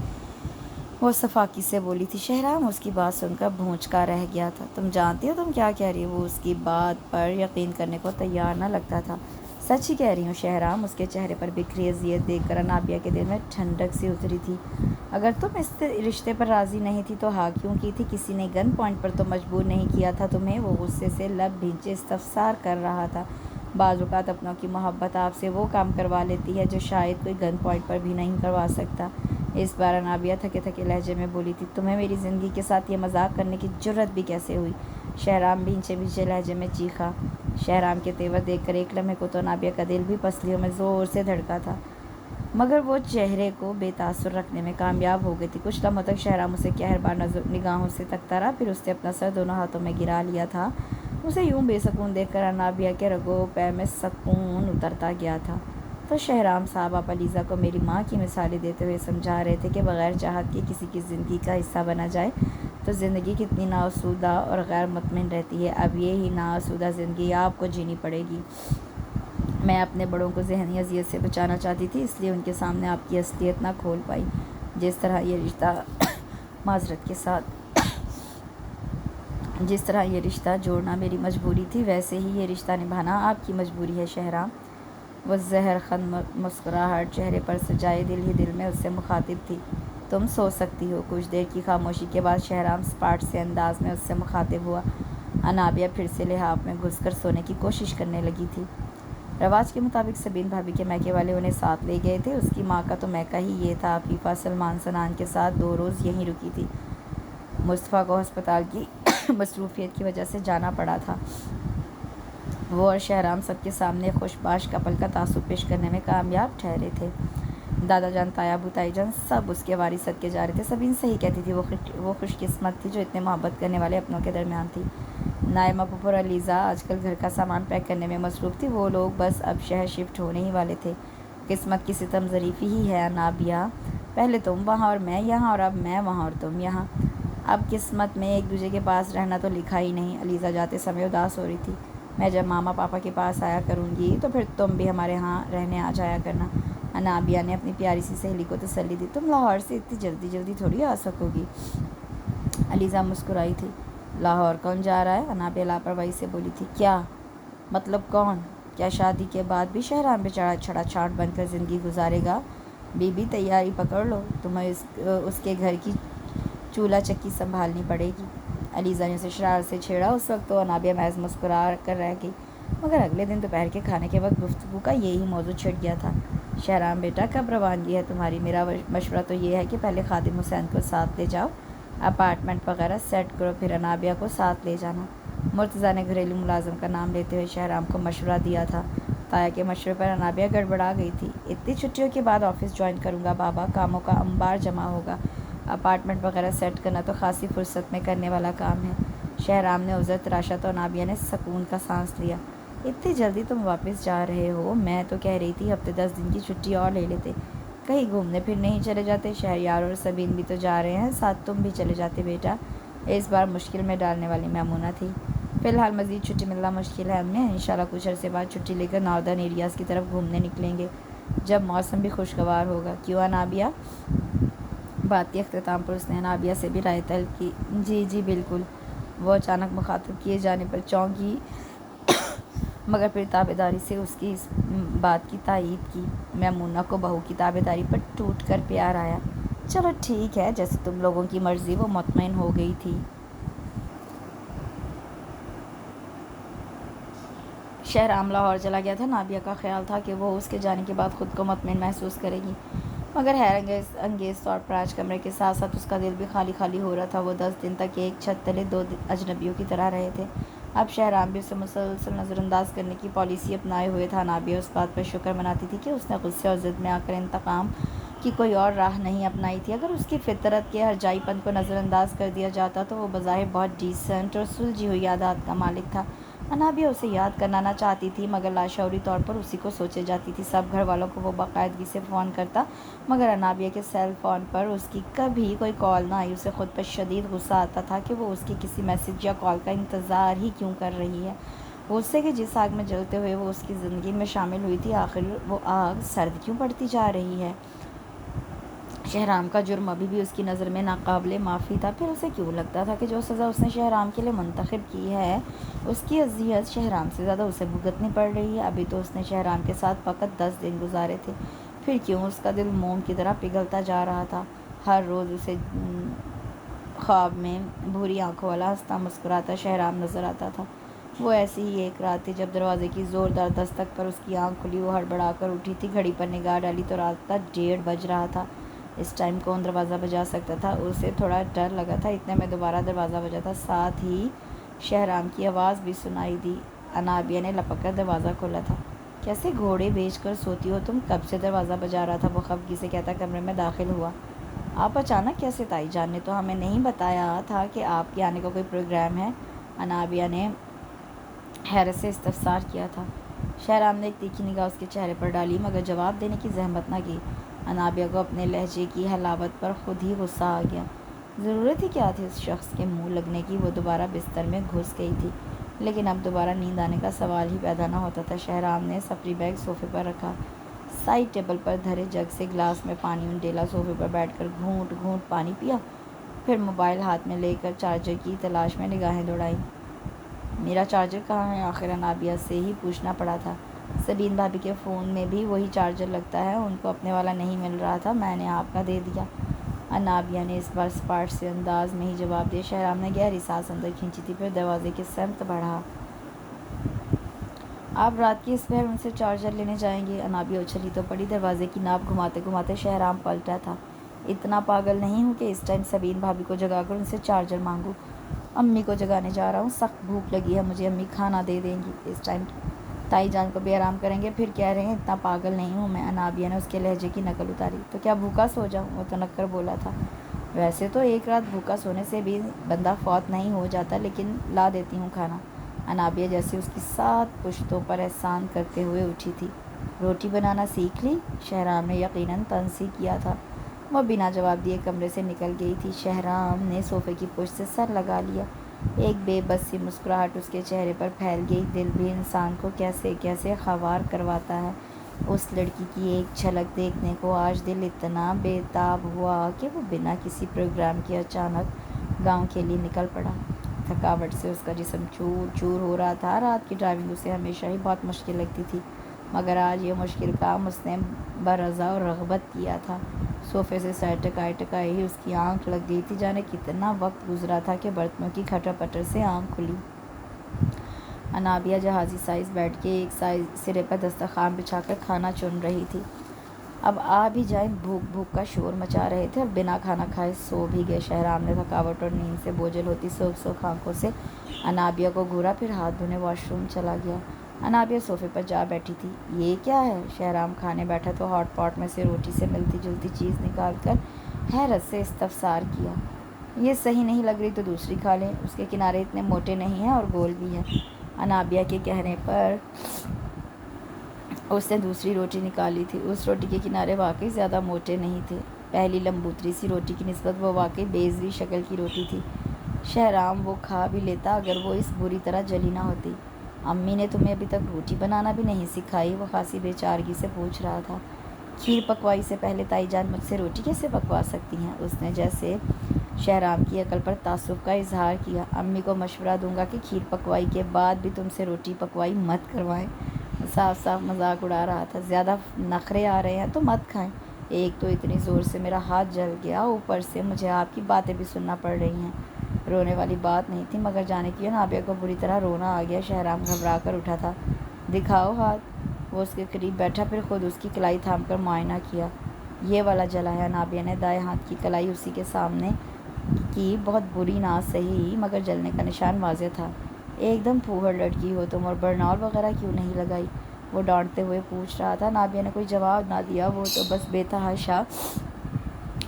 وہ صفاقی سے بولی تھی۔ شہرام اس کی بات سن کر بھونچکا رہ گیا تھا۔ تم جانتی ہو تم کیا کہہ رہی ہو؟ وہ اس کی بات پر یقین کرنے کو تیار نہ لگتا تھا۔ سچ ہی کہہ رہی ہوں شہرام، اس کے چہرے پر بکھری اذیت دیکھ کر انابیہ کے دل میں ٹھنڈک سی اتری تھی۔ اگر تم اس رشتے پر راضی نہیں تھی تو ہاں کیوں کی تھی؟ کسی نے گن پوائنٹ پر تو مجبور نہیں کیا تھا تمہیں؟ وہ غصے سے لب بھینچے استفسار کر رہا تھا۔ بعض اوقات اپنوں کی محبت آپ سے وہ کام کروا لیتی ہے جو شاید کوئی گن پوائنٹ پر بھی نہیں کروا سکتا۔ اس بار انابیہ تھکے تھکے لہجے میں بولی تھی۔ تمہیں میری زندگی کے ساتھ یہ مذاق کرنے کی جرأت بھی کیسے ہوئی؟ شہرام بھینچے بھینچے لہجے میں چیخا۔ شہرام کے تیور دیکھ کر ایک لمحے کو تو انابیہ کا دل بھی پسلیوں میں زور سے دھڑکا تھا، مگر وہ چہرے کو بے تاثر رکھنے میں کامیاب ہو گئی تھی۔ کچھ لمحوں تک شہرام اسے قہربار نگاہوں سے تکتا رہا، پھر اس نے اپنا سر دونوں ہاتھوں میں گرا لیا تھا۔ اسے یوں بے سکون دیکھ کر انابیہ کے رگوں پے میں سکون اترتا گیا تھا۔ تو شہرام صاحب آپ علیزہ کو میری ماں کی مثالیں دیتے ہوئے سمجھا رہے تھے کہ بغیر چاہت کے کسی کی زندگی کا حصہ بنا جائے تو زندگی کتنی ناآسودہ اور غیر مطمئن رہتی ہے۔ اب یہی ناآسودہ زندگی آپ کو جینی پڑے گی۔ میں اپنے بڑوں کو ذہنی اذیت سے بچانا چاہتی تھی، اس لیے ان کے سامنے آپ کی اصلیت نہ کھول پائی۔ جس طرح یہ رشتہ جوڑنا میری مجبوری تھی، ویسے ہی یہ رشتہ نبھانا آپ کی مجبوری ہے شہرام۔ وہ زہر خند مسکراہٹ چہرے پر سجائے دل ہی دل میں اس سے مخاطب تھی۔ تم سو سکتی ہو۔ کچھ دیر کی خاموشی کے بعد شہرام سپاٹ سے انداز میں اس سے مخاطب ہوا۔ انابیہ پھر سے لحاف میں گھس کر سونے کی کوشش کرنے لگی تھی۔ رواج کے مطابق سبین بھابھی کے میکے والے انہیں ساتھ لے گئے تھے۔ اس کی ماں کا تو میکہ ہی یہ تھا۔ عفیفہ سلمان سنان کے ساتھ 2 روز یہیں رکی تھی۔ مصطفیٰ کو ہسپتال کی مصروفیت کی وجہ سے جانا پڑا تھا۔ وہ اور شہرام سب کے سامنے خوش باش کپل کا تاثر پیش کرنے میں کامیاب ٹھہرے تھے۔ دادا جان، تایا ابو، تائی جان سب اس کے وارث صدقے جا رہے تھے۔ سبین صحیح کہتی تھی، وہ خوش قسمت تھی جو اتنے محبت کرنے والے اپنوں کے درمیان تھی۔ نائمہ پھپھو اور علیزہ آج کل گھر کا سامان پیک کرنے میں مصروف تھی۔ وہ لوگ بس اب شہر شفٹ ہونے ہی والے تھے۔ قسمت کی ستم ظریفی ہی ہے انابیہ، پہلے تم وہاں اور میں یہاں، اور اب میں وہاں اور تم یہاں۔ اب قسمت میں ایک دوسرے کے پاس رہنا تو لکھا ہی نہیں۔ علیزہ جاتے سمے اداس ہو رہی تھی۔ میں جب ماما پاپا کے پاس آیا کروں گی تو پھر تم بھی ہمارے ہاں رہنے آ جایا کرنا۔ انابیہ نے اپنی پیاری سی سہیلی کو تسلی دی۔ تم لاہور سے اتنی جلدی تھوڑی آ سکو گی۔ علیزہ مسکرائی تھی۔ لاہور کون جا رہا ہے؟ انابیہ لاپرواہی سے بولی تھی۔ کیا مطلب کون؟ کیا شادی کے بعد بھی شہرام بیچارہ چھڑا چھاٹ بن کر زندگی گزارے گا؟ بی بی تیاری پکڑ لو، تمہیں اس کے گھر کی چولہا چکی سنبھالنی پڑے گی۔ علیزہ نے اسے شرارت سے چھیڑا۔ اس وقت تو انابیہ محض مسکرا کر رہ گئی، مگر اگلے دن دوپہر کے کھانے کے وقت گفتگو کا یہی موضوع چھڑ گیا تھا۔ شہرام بیٹا، کب روانگی ہے تمہاری؟ میرا مشورہ تو یہ ہے کہ پہلے خادم حسین کو ساتھ لے جاؤ، اپارٹمنٹ وغیرہ سیٹ کرو، پھر انابیہ کو ساتھ لے جانا۔ مرتضیٰ نے گھریلو ملازم کا نام لیتے ہوئے شہرام کو مشورہ دیا تھا۔ تایا کے مشورے پر انابیہ گڑبڑا گئی تھی۔ اتنی چھٹیوں کے بعد آفس جوائن کروں گا بابا، کاموں کا انبار جمع ہوگا، اپارٹمنٹ وغیرہ سیٹ کرنا تو خاصی فرصت میں کرنے والا کام ہے۔ شہرام نے عذر تراشا تو انابیہ نے سکون کا سانس لیا۔ اتنی جلدی تم واپس جا رہے ہو؟ میں تو کہہ رہی تھی ہفتے 10 دن کی چھٹی اور لے لیتے، کہیں گھومنے پھرنے ہی چلے جاتے۔ شہریار اور سبین بھی تو جا رہے ہیں ساتھ، تم بھی چلے جاتے بیٹا۔ اس بار مشکل میں ڈالنے والی میمونہ تھی۔ فی الحال مزید چھٹی ملنا مشکل ہے امی، انشاءاللہ کچھ عرصے بعد چھٹی لے کر ناردرن ایریاز کی طرف گھومنے نکلیں گے۔ جب موسم بھی خوشگوار ہوگا۔ کیوں انابیہ؟ بات کے اختتام پر اس نے انابیہ سے بھی رائے طلب کی۔ جی بالکل۔ وہ اچانک مخاطب کیے جانے پر چونکی، مگر پھر تابعداری سے اس کی اس بات کی تائید کی۔ میمونہ کو بہو کی تابعداری پر ٹوٹ کر پیار آیا۔ چلو ٹھیک ہے، جیسے تم لوگوں کی مرضی۔ وہ مطمئن ہو گئی تھی۔ شہرام لاہور چلا گیا تھا۔ انابیہ کا خیال تھا کہ وہ اس کے جانے کے بعد خود کو مطمئن محسوس کرے گی، مگر حیرت انگیز طور پر آج کمرے کے ساتھ ساتھ اس کا دل بھی خالی خالی ہو رہا تھا۔ وہ 10 دن تک ایک چھت تلے 2 اجنبیوں کی طرح رہے تھے۔ اب شہرام بھی اسے مسلسل نظر انداز کرنے کی پالیسی اپنائے ہوئے تھا۔ انابیہ اس بات پر شکر مناتی تھی کہ اس نے غصے اور ضد میں آ کر انتقام کی کوئی اور راہ نہیں اپنائی تھی۔ اگر اس کی فطرت کے ہرجائی پن کو نظر انداز کر دیا جاتا تو وہ بظاہر بہت ڈیسنٹ اور سلجھی ہوئی عادات کا مالک تھا۔ انابیہ اسے یاد کرنا نہ چاہتی تھی، مگر لاشعوری طور پر اسی کو سوچے جاتی تھی۔ سب گھر والوں کو وہ باقاعدگی سے فون کرتا، مگر انابیہ کے سیل فون پر اس کی کبھی کوئی کال نہ آئی۔ اسے خود پر شدید غصہ آتا تھا کہ وہ اس کی کسی میسج یا کال کا انتظار ہی کیوں کر رہی ہے۔ غصے کے جس آگ میں جلتے ہوئے وہ اس کی زندگی میں شامل ہوئی تھی، آخر وہ آگ سرد کیوں پڑتی جا رہی ہے؟ شہرام کا جرم ابھی بھی اس کی نظر میں ناقابل معافی تھا۔ پھر اسے کیوں لگتا تھا کہ جو سزا اس نے شہرام کے لیے منتخب کی ہے، اس کی اذیت شہرام سے زیادہ اسے بھگتنی پڑ رہی ہے؟ ابھی تو اس نے شہرام کے ساتھ فقط 10 دن گزارے تھے، پھر کیوں اس کا دل موم کی طرح پگھلتا جا رہا تھا؟ ہر روز اسے خواب میں بھوری آنکھوں والا ہنستا مسکراتا شہرام نظر آتا تھا۔ وہ ایسی ہی ایک رات تھی جب دروازے کی زوردار دستک پر اس کی آنکھ کھلی۔ وہ ہڑبڑا کر اٹھی تھی، گھڑی پر نگاہ ڈالی تو رات کا 1:30 بج رہا تھا۔ اس ٹائم کون دروازہ بجا سکتا تھا؟ اسے تھوڑا ڈر لگا تھا۔ اتنے میں دوبارہ دروازہ بجا تھا، ساتھ ہی شہرام کی آواز بھی سنائی دی۔ انابیہ نے لپک کر دروازہ کھولا تھا۔ کیسے گھوڑے بیچ کر سوتی ہو تم؟ کب سے دروازہ بجا رہا تھا؟ وہ خفگی سے کہتا کمرے میں داخل ہوا۔ آپ اچانک کیسے؟ تائی جان نے تو ہمیں نہیں بتایا تھا کہ آپ کے آنے کا کوئی پروگرام ہے۔ انابیہ نے حیرت سے استفسار کیا تھا۔ شہرام نے ایک تیکھی نگاہ اس کے چہرے پر ڈالی، مگر جواب دینے کی زحمت نہ کی۔ انابیہ کو اپنے لہجے کی حلاوت پر خود ہی غصہ آ گیا۔ ضرورت ہی کیا تھی اس شخص کے منہ لگنے کی؟ وہ دوبارہ بستر میں گھس گئی تھی، لیکن اب دوبارہ نیند آنے کا سوال ہی پیدا نہ ہوتا تھا۔ شہرام نے سفری بیگ صوفے پر رکھا، سائڈ ٹیبل پر دھرے جگ سے گلاس میں پانی انڈیلا، صوفے پر بیٹھ کر گھونٹ گھونٹ پانی پیا، پھر موبائل ہاتھ میں لے کر چارجر کی تلاش میں نگاہیں دوڑائیں۔ میرا چارجر کہاں ہے؟ آخر انابیہ سے ہی پوچھنا پڑا تھا۔ سبین بھابی کے فون میں بھی وہی چارجر لگتا ہے، ان کو اپنے والا نہیں مل رہا تھا، میں نے آپ کا دے دیا۔ انابیہ نے اس بار سپاٹ سے انداز میں ہی جواب دیا۔ شہرام نے گہری سانس اندر کھینچی تھی، پھر دروازے کی سمت بڑھا۔ آپ رات کی اس پہر ان سے چارجر لینے جائیں گے؟ انابیہ اچھلی تو پڑی، دروازے کی ناپ گھماتے گھماتے شہرام پلٹا تھا۔ اتنا پاگل نہیں ہوں کہ اس ٹائم سبین بھابی کو جگا کر ان سے چارجر مانگوں۔ امی کو جگانے جا رہا ہوں، سخت بھوک لگی ہے مجھے، امی کھانا دے دیں گی، اس ٹائم تائی جان کو بھی آرام کریں گے، پھر کہہ رہے ہیں اتنا پاگل نہیں ہوں میں۔ انابیہ نے اس کے لہجے کی نقل اتاری۔ تو کیا بھوکا سو جاؤں؟ وہ تنک کر بولا تھا۔ ویسے تو ایک رات بھوکا سونے سے بھی بندہ فوت نہیں ہو جاتا، لیکن لا دیتی ہوں کھانا۔ انابیہ جیسے اس کی 7 پشتوں پر احسان کرتے ہوئے اٹھی تھی۔ روٹی بنانا سیکھ لی؟ شہرام نے یقیناً تنصیح کیا تھا۔ وہ بنا جواب دیے کمرے سے نکل گئی تھی۔ شہرام نے صوفے کی پشت سے سر لگا لیا۔ ایک بے بس سی مسکراہٹ اس کے چہرے پر پھیل گئی۔ دل بھی انسان کو کیسے کیسے خوار کرواتا ہے۔ اس لڑکی کی ایک جھلک دیکھنے کو آج دل اتنا بے تاب ہوا کہ وہ بنا کسی پروگرام کے اچانک گاؤں کے لیے نکل پڑا۔ تھکاوٹ سے اس کا جسم چور چور ہو رہا تھا۔ رات کی ڈرائیونگ اسے ہمیشہ ہی بہت مشکل لگتی تھی، مگر آج یہ مشکل کام اس نے برضا و رغبت کیا تھا۔ صوفے سے سر ٹکائے ٹکائے ہی اس کی آنکھ لگ گئی تھی، جانے کتنا وقت گزرا تھا کہ برتنوں کی کھٹر پٹر سے آنکھ کھلی۔ انابیہ جہازی سائز بیٹھ کے ایک سرے پر دسترخوان بچھا کر کھانا چن رہی تھی۔ اب آ بھی جائیں، بھوک بھوک کا شور مچا رہے تھے اور بنا کھانا کھائے سو بھی گئے۔ شہرام نے تھکاوٹ اور نیند سے بوجھل ہوتی سوکھ سوکھ آنکھوں سے انابیہ کو گھورا، پھر ہاتھ دھونے واش روم چلا گیا۔ انابیہ صوفے پر جا بیٹھی تھی۔ یہ کیا ہے؟ شہرام کھانے بیٹھا تو ہاٹ پاٹ میں سے روٹی سے ملتی جلتی چیز نکال کر حیرت سے استفسار کیا۔ یہ صحیح نہیں لگ رہی تو دوسری کھا لیں، اس کے کنارے اتنے موٹے نہیں ہیں اور گول بھی ہیں۔ انابیہ کے کہنے پر اس نے دوسری روٹی نکالی تھی۔ اس روٹی کے کنارے واقعی زیادہ موٹے نہیں تھے، پہلی لمبوتری سی روٹی کی نسبت وہ واقعی بیضوی شکل کی روٹی تھی۔ شہرام وہ کھا بھی لیتا اگر وہ اس بری طرح جلی نہ ہوتی۔ امی نے تمہیں ابھی تک روٹی بنانا بھی نہیں سکھائی؟ وہ خاصی بے چارگی سے پوچھ رہا تھا۔ کھیر پکوائی سے پہلے تائی جان مجھ سے روٹی کیسے پکوا سکتی ہیں؟ اس نے جیسے شہرام کی عقل پر تعصب کا اظہار کیا۔ امی کو مشورہ دوں گا کہ کھیر پکوائی کے بعد بھی تم سے روٹی پکوائی مت کروائیں۔ صاف صاف مذاق اڑا رہا تھا۔ زیادہ نخرے آ رہے ہیں تو مت کھائیں۔ ایک تو اتنی زور سے میرا ہاتھ جل گیا، اوپر سے مجھے آپ کی باتیں بھی سننا پڑ رہی ہیں۔ رونے والی بات نہیں تھی، مگر جانے کیوں نابیہ کو بری طرح رونا آ گیا۔ شہرام گھبرا کر اٹھا تھا۔ دکھاؤ ہاتھ۔ وہ اس کے قریب بیٹھا، پھر خود اس کی کلائی تھام کر معائنہ کیا۔ یہ والا جلا ہے۔ نابیہ نے دائیں ہاتھ کی کلائی اسی کے سامنے کی۔ بہت بری نہ سہی، مگر جلنے کا نشان واضح تھا۔ ایک دم پھوہڑ لڑکی ہو تم، اور برنال وغیرہ کیوں نہیں لگائی؟ وہ ڈانٹتے ہوئے پوچھ رہا تھا۔ نابیہ نے کوئی جواب نہ دیا، وہ تو بس بے تحاشا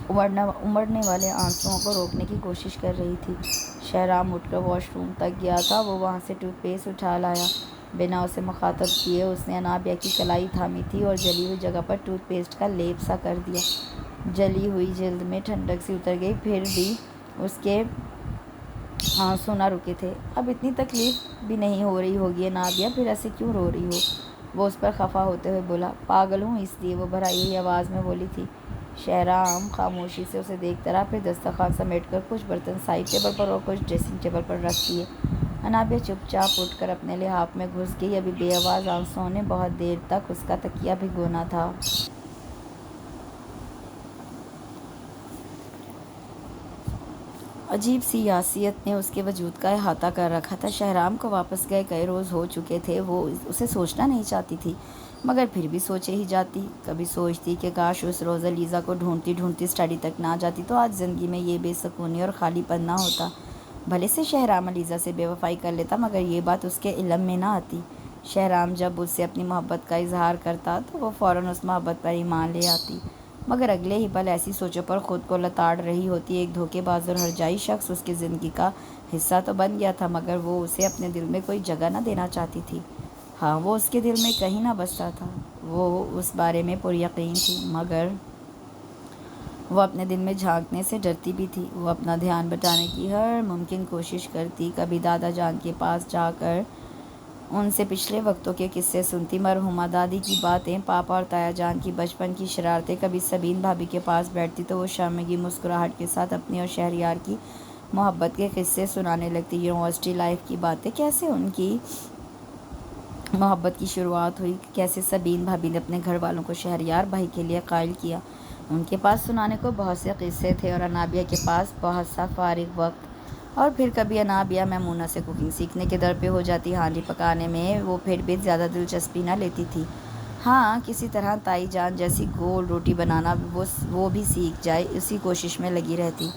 امڑنے والے آنسوؤں کو روکنے کی کوشش کر رہی تھی۔ شہرام اٹھ کر واش روم تک گیا تھا۔ وہ وہاں سے ٹوتھ پیسٹ اٹھا لایا۔ بنا اسے مخاطب کیے اس نے نابیہ کی کلائی تھامی تھی اور جلی ہوئی جگہ پر ٹوتھ پیسٹ کا لیپ سا کر دیا۔ جلی ہوئی جلد میں ٹھنڈک سی اتر گئی، پھر بھی اس کے آنسو نہ رکے تھے۔ اب اتنی تکلیف بھی نہیں ہو رہی ہوگی نابیہ، پھر ایسے کیوں رو رہی ہو؟ وہ اس پر خفا ہوتے ہوئے بولا۔ پاگل ہوں اس لیے، وہ بھرائی ہوئی آواز میں بولی تھی۔ شہرام خاموشی سے اسے دیکھتا رہا، پھر دسترخوان سمیٹ کر کچھ برتن سائڈ ٹیبل پر اور کچھ ڈریسنگ ٹیبل پر رکھ دیے۔ نابیہ چپ چاپ اٹھ کر اپنے لحاف میں گھس گئی۔ ابھی بے آواز آنسوؤں نے بہت دیر تک اس کا تکیہ بھگونا تھا۔ عجیب سی یاسیت نے اس کے وجود کا احاطہ کر رکھا تھا۔ شہرام کو واپس گئے کئی روز ہو چکے تھے۔ وہ اسے سوچنا نہیں چاہتی تھی، مگر پھر بھی سوچے ہی جاتی۔ کبھی سوچتی کہ کاش اس روز علیزہ کو ڈھونڈتی ڈھونڈتی اسٹڈی تک نہ جاتی تو آج زندگی میں یہ بے سکونی اور خالی پن نہ ہوتا۔ بھلے سے شہرام علیزہ سے بے وفائی کر لیتا، مگر یہ بات اس کے علم میں نہ آتی۔ شہرام جب اس سے اپنی محبت کا اظہار کرتا تو وہ فوراً اس محبت پر ایمان لے آتی، مگر اگلے ہی پل ایسی سوچوں پر خود کو لتاڑ رہی ہوتی۔ ایک دھوکے باز اور ہرجائی شخص اس کی زندگی کا حصہ تو بن گیا تھا، مگر وہ اسے اپنے دل میں کوئی جگہ نہ دینا چاہتی تھی۔ ہاں، وہ اس کے دل میں کہیں نہ بستا تھا، وہ اس بارے میں پر یقین تھی، مگر وہ اپنے دل میں جھانکنے سے ڈرتی بھی تھی۔ وہ اپنا دھیان بٹانے کی ہر ممکن کوشش کرتی۔ کبھی دادا جان کے پاس جا کر ان سے پچھلے وقتوں کے قصے سنتی، مرحومہ دادی کی باتیں، پاپا اور تایا جان کی بچپن کی شرارتیں۔ کبھی سبین بھابھی کے پاس بیٹھتی تو وہ شرمگی مسکراہٹ کے ساتھ اپنی اور شہریار کی محبت کے قصے سنانے لگتی۔ یونیورسٹی لائف کی باتیں، کیسے ان کی محبت کی شروعات ہوئی، کیسے سبین بھابھی نے اپنے گھر والوں کو شہریار بھائی کے لیے قائل کیا۔ ان کے پاس سنانے کو بہت سے قصے تھے اور انابیہ کے پاس بہت سا فارغ وقت۔ اور پھر کبھی انابیہ میمونہ سے کوکنگ سیکھنے کے در پہ ہو جاتی۔ ہانڈی پکانے میں وہ پھر بھی زیادہ دلچسپی نہ لیتی تھی۔ ہاں، کسی طرح تائی جان جیسی گول روٹی بنانا وہ بھی سیکھ جائے، اسی کوشش میں لگی رہتی۔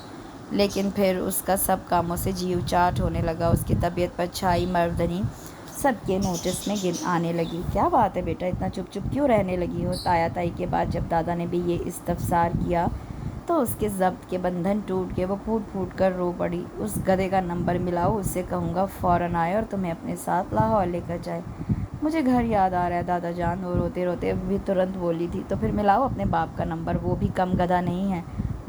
لیکن پھر اس کا سب کاموں سے جی چاٹ ہونے لگا۔ اس کی طبیعت پر چھائی مردنی سب کے نوٹس میں آنے لگی۔ کیا بات ہے بیٹا، اتنا چپ چپ کیوں رہنے لگی ہو؟ تایا تائی کے بعد جب دادا نے بھی یہ استفسار کیا تو اس کے ضبط کے بندھن ٹوٹ گئے۔ وہ پھوٹ پھوٹ کر رو پڑی۔ اس گدھے کا نمبر ملاؤ، اس سے کہوں گا فوراً آئے اور تمہیں اپنے ساتھ لاہور لے کر جائے۔ مجھے گھر یاد آ رہا ہے دادا جان، وہ روتے روتے بھی ترنت بولی تھی۔ تو پھر ملاؤ اپنے باپ کا نمبر، وہ بھی کم گدھا نہیں ہے۔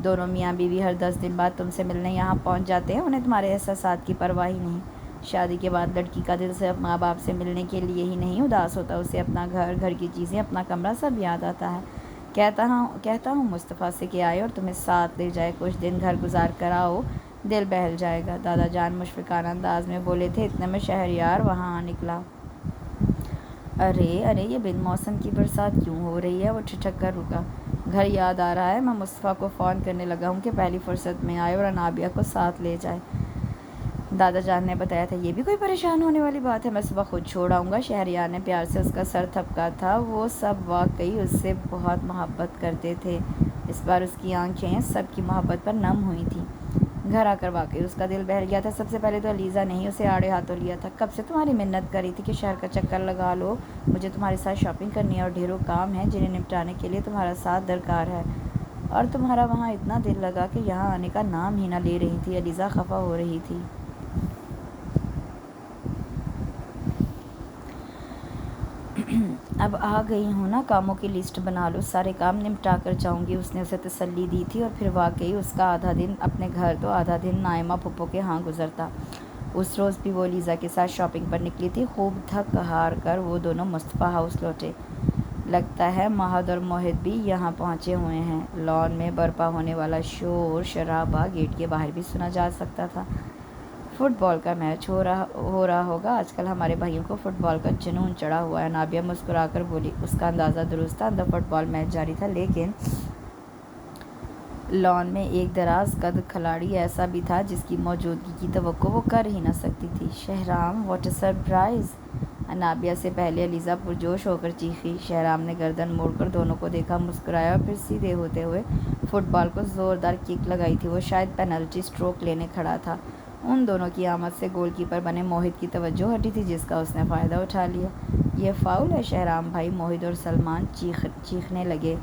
دونوں میاں بیوی ہر 10 دن بعد تم سے ملنے یہاں پہنچ جاتے ہیں، انہیں تمہارے احساسات کی پرواہ ہی نہیں۔ شادی کے بعد لڑکی کا دل صرف ماں باپ سے ملنے کے لیے ہی نہیں اداس ہوتا، اسے اپنا گھر، گھر کی چیزیں، اپنا کمرہ سب یاد آتا ہے۔ کہتا ہوں مصطفیٰ سے کہ آئے اور تمہیں ساتھ لے جائے، کچھ دن گھر گزار کر آؤ، دل بہل جائے گا۔ دادا جان مشفقانہ انداز میں بولے تھے۔ اتنے میں شہریار وہاں آ نکلا۔ ارے یہ بن موسم کی برسات کیوں ہو رہی ہے؟ وہ ٹھٹک کر رکا۔ گھر یاد آ رہا ہے، میں مصطفیٰ کو فون کرنے لگا ہوں کہ پہلی فرصت میں آئے اور انابیہ کو ساتھ لے جائے۔ دادا جان نے بتایا تھا۔ یہ بھی کوئی پریشان ہونے والی بات ہے، میں صبح خود چھوڑ آؤں گا۔ شہریار نے پیار سے اس کا سر تھپکا تھا۔ وہ سب واقعی اس سے بہت محبت کرتے تھے۔ اس بار اس کی آنکھیں سب کی محبت پر نم ہوئی تھیں۔ گھر آ کر واقعی اس کا دل بہل گیا تھا۔ سب سے پہلے تو علیزہ نے ہی اسے آڑے ہاتھوں لیا تھا۔ کب سے تمہاری منت کری تھی کہ شہر کا چکر لگا لو، مجھے تمہارے ساتھ شاپنگ کرنی ہے اور ڈھیروں کام ہیں جنہیں نپٹانے کے لیے تمہارا ساتھ درکار ہے، اور تمہارا وہاں اتنا دل لگا کہ یہاں آنے کا نام ہی نہ لے رہی تھی۔ علیزہ خفا ہو رہی تھی۔ اب آ گئی ہوں نا، کاموں کی لسٹ بنا لو، سارے کام نمٹا کر جاؤں گی، اس نے اسے تسلی دی تھی۔ اور پھر واقعی اس کا آدھا دن اپنے گھر تو آدھا دن نائمہ پھپھو کے ہاں گزرتا۔ اس روز بھی وہ لیزا کے ساتھ شاپنگ پر نکلی تھی۔ خوب تھک ہار کر وہ دونوں مصطفیٰ ہاؤس لوٹے۔ لگتا ہے مہد اور موہت بھی یہاں پہنچے ہوئے ہیں۔ لان میں برپا ہونے والا شور شرابہ گیٹ کے باہر بھی سنا جا سکتا تھا۔ فٹ بال کا میچ ہو رہا ہوگا۔ آج کل ہمارے بھائیوں کو فٹ بال کا جنون چڑھا ہوا ہے، نابیہ مسکرا کر بولی۔ اس کا اندازہ درست تھا، اندر فٹ بال میچ جاری تھا، لیکن لان میں ایک دراز قد کھلاڑی ایسا بھی تھا جس کی موجودگی کی توقع وہ کر ہی نہ سکتی تھی۔ Shahram, what a surprise! Anabia سے پہلے علیزہ پرجوش ہو کر چیخی۔ شہرام نے گردن موڑ کر دونوں کو دیکھا، مسکرایا اور پھر سیدھے ہوتے ہوئے فٹ بال کو زوردار کک لگائی تھی۔ وہ شاید پینلٹی سٹروک لینے کھڑا تھا۔ ان دونوں کی آمد سے گول کیپر بنے موہت کی توجہ ہٹی تھی، جس کا اس نے فائدہ اٹھا لیا۔ یہ فاؤل ہے شہرام بھائی! موہت اور سلمان چیخنے لگے۔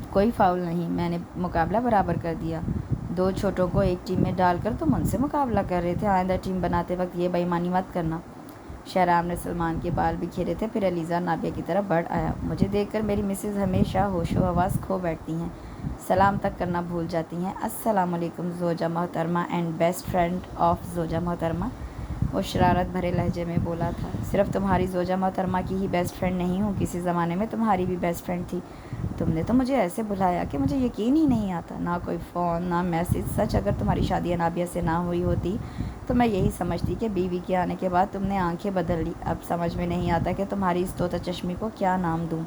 کوئی فاؤل نہیں، میں نے مقابلہ برابر کر دیا۔ دو چھوٹوں کو ایک ٹیم میں ڈال کر تم ان سے مقابلہ کر رہے تھے، آئندہ ٹیم بناتے وقت یہ بے ایمانی مت کرنا۔ شہرام نے سلمان کے بال بکھیرے تھے، پھر علیزہ نابیہ کی طرف بڑھ آیا۔ مجھے دیکھ کر میری مسز ہمیشہ ہوش و حواس کھو بیٹھتی ہیں، سلام تک کرنا بھول جاتی ہیں۔ السلام علیکم زوجہ محترمہ اینڈ بیسٹ فرینڈ آف زوجہ محترمہ، وہ شرارت بھرے لہجے میں بولا تھا۔ صرف تمہاری زوجہ محترمہ کی ہی بیسٹ فرینڈ نہیں ہوں، کسی زمانے میں تمہاری بھی بیسٹ فرینڈ تھی۔ تم نے تو مجھے ایسے بلایا کہ مجھے یقین ہی نہیں آتا، نہ کوئی فون نہ میسج۔ سچ اگر تمہاری شادی انابیہ سے نہ ہوئی ہوتی تو میں یہی سمجھتی کہ بیوی کے آنے کے بعد تم نے آنکھیں بدل لی۔ اب سمجھ میں نہیں آتا کہ تمہاری اس طوطا چشمی کو کیا نام دوں۔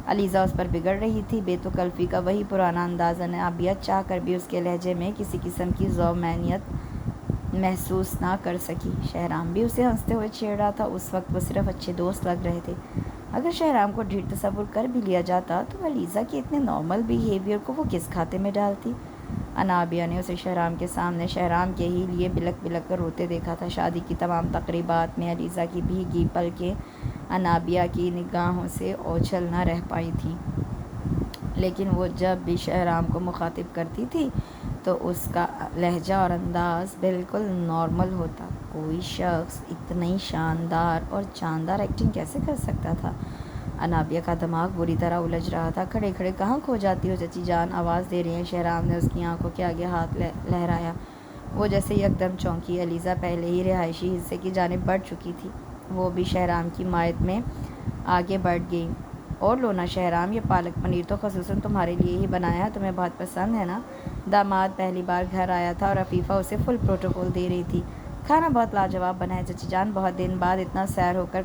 علیزہ اس پر بگڑ رہی تھی، بے تکلفی کا وہی پرانا انداز۔ انابیہ چاہ کر بھی اس کے لہجے میں کسی قسم کی ذومینیت محسوس نہ کر سکی۔ شہرام بھی اسے ہنستے ہوئے چھیڑ رہا تھا، اس وقت وہ صرف اچھے دوست لگ رہے تھے۔ اگر شہرام کو ڈھیٹ تصور کر بھی لیا جاتا تو علیزہ کے اتنے نارمل بیہیویئر کو وہ کس کھاتے میں ڈالتی؟ انابیہ نے اسے شہرام کے سامنے شہرام کے ہی لیے بلک بلک کر روتے دیکھا تھا۔ شادی کی تمام تقریبات میں علیزہ کی بھیگی پلکیں انابیہ کی نگاہوں سے اوچھل نہ رہ پائی تھیں، لیکن وہ جب بھی شہرام کو مخاطب کرتی تھی تو اس کا لہجہ اور انداز بالکل نارمل ہوتا۔ کوئی شخص اتنی شاندار اور جاندار ایکٹنگ کیسے کر سکتا تھا؟ انابیہ کا دماغ بری طرح الجھ رہا تھا۔ کھڑے کھڑے کہاں کھو جاتی ہو چچی جان، آواز دے رہی ہیں۔ شہرام نے اس کی آنکھوں کے آگے ہاتھ لہرایا۔ وہ جیسے یکدم چونکی۔ علیزہ پہلے ہی رہائشی حصے کی جانب بڑھ چکی تھی، وہ بھی شہرام کی مائد میں آگے بڑھ گئی۔ اور لونا شہرام، یہ پالک پنیر تو خصوصاً تمہارے لیے ہی بنایا ہے، تمہیں بہت پسند ہے نا؟ داماد پہلی بار گھر آیا تھا اور عفیفہ اسے فل پروٹوکول دے رہی تھی۔ کھانا بہت لاجواب بنا ہے چچی جان، بہت دن بعد اتنا سیر ہو کر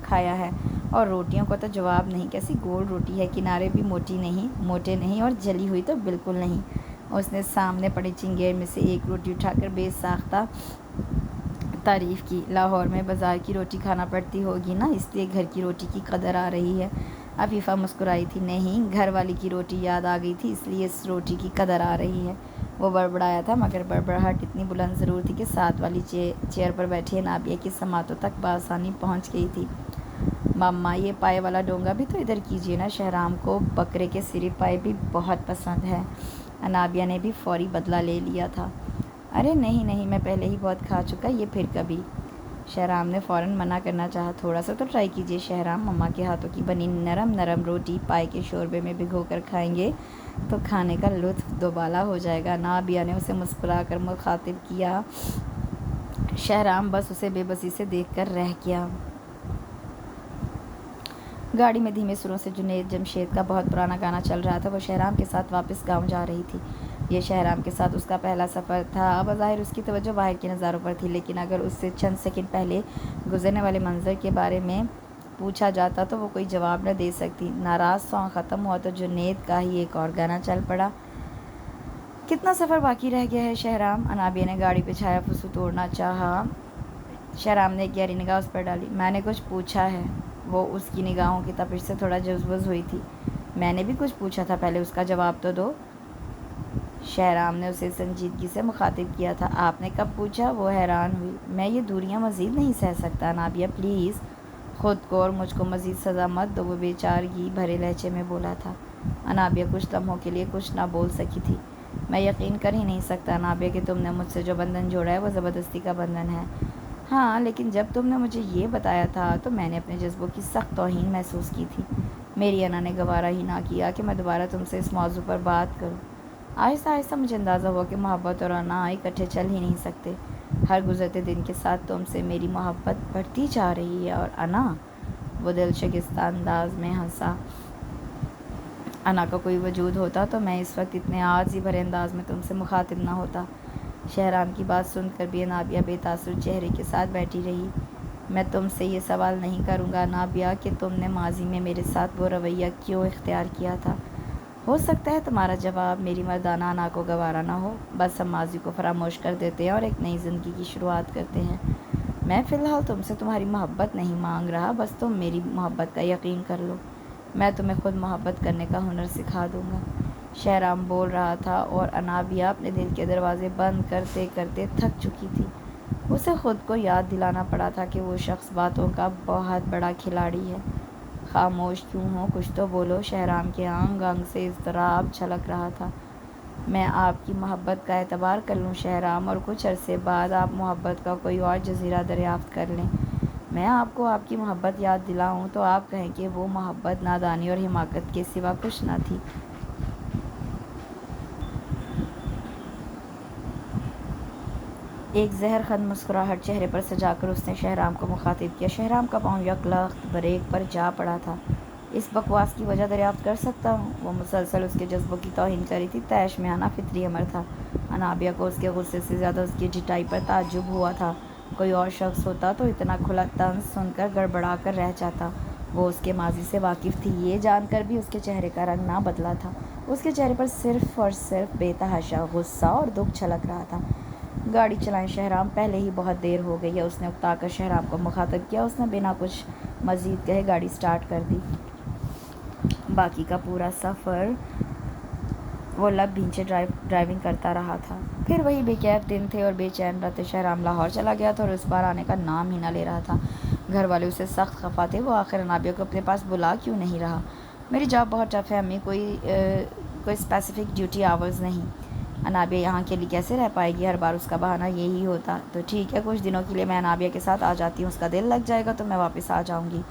کھایا ہے۔ اور روٹیوں کو تو جواب نہیں، کیسی گول روٹی ہے، کنارے بھی موٹے نہیں اور جلی ہوئی تو بالکل نہیں۔ اس نے سامنے پڑی چنگیڑ میں سے ایک روٹی اٹھا کر بے ساختہ تعریف کی۔ لاہور میں بازار کی روٹی کھانا پڑتی ہوگی نا، اس لیے گھر کی روٹی کی قدر آ رہی ہے۔ عفیفہ مسکرائی تھی۔ نہیں، گھر والی کی روٹی یاد آ گئی تھی، اس لیے اس روٹی کی قدر آ رہی ہے۔ وہ بڑبڑایا تھا، مگر بڑبڑاہٹ اتنی بلند ضرور تھی کہ ساتھ والی چیئر پر بیٹھی انابیہ کی سماعتوں تک بآسانی پہنچ گئی تھی۔ مما، یہ پائے والا ڈونگا بھی تو ادھر کیجیے نا، شہرام کو بکرے کے سرے پائے بھی بہت پسند ہے۔ انابیہ نے بھی فوری بدلہ لے لیا تھا۔ ارے نہیں، میں پہلے ہی بہت کھا چکا، یہ پھر کبھی۔ شہرام نے فوراً منع کرنا چاہا۔ تھوڑا سا تو ٹرائی کیجیے شہرام، مما کے ہاتھوں کی بنی نرم نرم روٹی پائے کے شوربے میں بھگو کر کھائیں گے تو کھانے کا لطف دوبالا ہو جائے گا۔ انابیہ نے اسے مسکرا کر مخاطب کیا۔ شہرام بس اسے بے بسی سے دیکھ کر رہ گیا۔ گاڑی میں دھیمے سروں سے جنید جمشید کا بہت پرانا گانا چل رہا تھا۔ وہ شہرام کے ساتھ واپس گاؤں جا رہی تھی۔ یہ شہرام کے ساتھ اس کا پہلا سفر تھا۔ بظاہر اس کی توجہ باہر کے نظاروں پر تھی، لیکن اگر اس سے چند سیکنڈ پہلے گزرنے والے منظر کے بارے میں پوچھا جاتا تو وہ کوئی جواب نہ دے سکتی۔ ناراض سانگ ختم ہوا تو جنید کا ہی ایک اور گانا چل پڑا۔ کتنا سفر باقی رہ گیا ہے شہرام؟ انابیہ نے گاڑی پہ چھایا پھسو توڑنا چاہا۔ شہرام نے ایک گہری نگاہ اس پر ڈالی۔ میں نے کچھ پوچھا ہے؟ وہ اس کی نگاہوں کی تپش سے تھوڑا جزبز ہوئی تھی۔ میں نے بھی کچھ پوچھا تھا، پہلے اس کا جواب تو دو۔ شہرام نے اسے سنجیدگی سے مخاطب کیا تھا۔ آپ نے کب پوچھا؟ وہ حیران ہوئی۔ میں یہ دوریاں مزید نہیں سہ سکتا انابیہ، پلیز خود کو اور مجھ کو مزید سزا مت دو، وہ بے چارگی بھرے لہجے میں بولا تھا۔ انابیہ کچھ لمحوں کے لیے کچھ نہ بول سکی تھی۔ میں یقین کر ہی نہیں سکتا انابیہ کہ تم نے مجھ سے جو بندھن جوڑا ہے وہ زبردستی کا بندھن ہے۔ ہاں، لیکن جب تم نے مجھے یہ بتایا تھا تو میں نے اپنے جذبوں کی سخت توہین محسوس کی تھی۔ میری انا نے گوارا ہی نہ کیا کہ میں دوبارہ تم سے اس موضوع پر بات کروں۔ آہستہ آہستہ مجھے اندازہ ہوا کہ محبت اور انا اکٹھے چل ہی نہیں سکتے۔ ہر گزرتے دن کے ساتھ تم سے میری محبت بڑھتی جا رہی ہے، اور انا، وہ دل شکستہ انداز میں ہنسا، انا کا کوئی وجود ہوتا تو میں اس وقت اتنے عاجزی بھرے انداز میں تم سے مخاطب نہ ہوتا۔ شہرام کی بات سن کر بھی انابیہ بے تاثر چہرے کے ساتھ بیٹھی رہی۔ میں تم سے یہ سوال نہیں کروں گا انابیہ کہ تم نے ماضی میں میرے ساتھ وہ رویہ کیوں اختیار کیا تھا۔ ہو سکتا ہے تمہارا جواب میری مردانہ انا کو گوارا نہ ہو۔ بس ہم ماضی کو فراموش کر دیتے ہیں اور ایک نئی زندگی کی شروعات کرتے ہیں۔ میں فی الحال تم سے تمہاری محبت نہیں مانگ رہا، بس تم میری محبت کا یقین کر لو۔ میں تمہیں خود محبت کرنے کا ہنر سکھا دوں گا۔ شہرام بول رہا تھا اور انابیہ اپنے دل کے دروازے بند کرتے کرتے تھک چکی تھی۔ اسے خود کو یاد دلانا پڑا تھا کہ وہ شخص باتوں کا بہت بڑا کھلاڑی ہے۔ خاموش کیوں ہو، کچھ تو بولو۔ شہرام کے انگ انگ سے اضطراب چھلک رہا تھا۔ میں آپ کی محبت کا اعتبار کر لوں شہرام، اور کچھ عرصے بعد آپ محبت کا کوئی اور جزیرہ دریافت کر لیں۔ میں آپ کو آپ کی محبت یاد دلاؤں تو آپ کہیں کہ وہ محبت نادانی اور حماقت کے سوا کچھ نہ تھی۔ ایک زہر خند مسکراہٹ چہرے پر سجا کر اس نے شہرام کو مخاطب کیا۔ شہرام کا پاؤں یکلخت بریک پر جا پڑا تھا۔ اس بکواس کی وجہ دریافت کر سکتا ہوں؟ وہ مسلسل اس کے جذبوں کی توہین کر رہی تھی۔ طیش میں آنا فطری امر تھا۔ انابیہ کو اس کے غصے سے زیادہ اس کی ڈھٹائی پر تعجب ہوا تھا۔ کوئی اور شخص ہوتا تو اتنا کھلا طنز سن کر گڑبڑا کر رہ جاتا۔ وہ اس کے ماضی سے واقف تھی، یہ جان کر بھی اس کے چہرے کا رنگ نہ بدلا تھا۔ اس کے چہرے پر صرف اور صرف بے تحاشا غصہ اور دکھ چھلک رہا تھا۔ گاڑی چلائیں شہرام، پہلے ہی بہت دیر ہو گئی ہے، اس نے اکتا کر شہرام کو مخاطب کیا۔ اس نے بنا کچھ مزید کہے گاڑی سٹارٹ کر دی۔ باقی کا پورا سفر وہ لب بھینچے ڈرائیونگ کرتا رہا تھا۔ پھر وہی بے کیف دن تھے اور بے چین رہتے۔ شہرام لاہور چلا گیا تھا اور اس بار آنے کا نام ہی نہ لے رہا تھا۔ گھر والے اسے سخت خفا تھے۔ وہ آخر انابیہ کو اپنے پاس بلا کیوں نہیں رہا؟ میری جاب بہت ٹف ہے امی، کوئی اسپیسیفک ڈیوٹی آورز نہیں۔ انابیہ یہاں کے لیے کیسے رہ پائے گی؟ ہر بار اس کا بہانہ یہی ہوتا۔ تو ٹھیک ہے، کچھ دنوں کے لیے میں انابیہ کے ساتھ آ جاتی ہوں، اس کا دل لگ جائے گا تو میں واپس آ جاؤں گی۔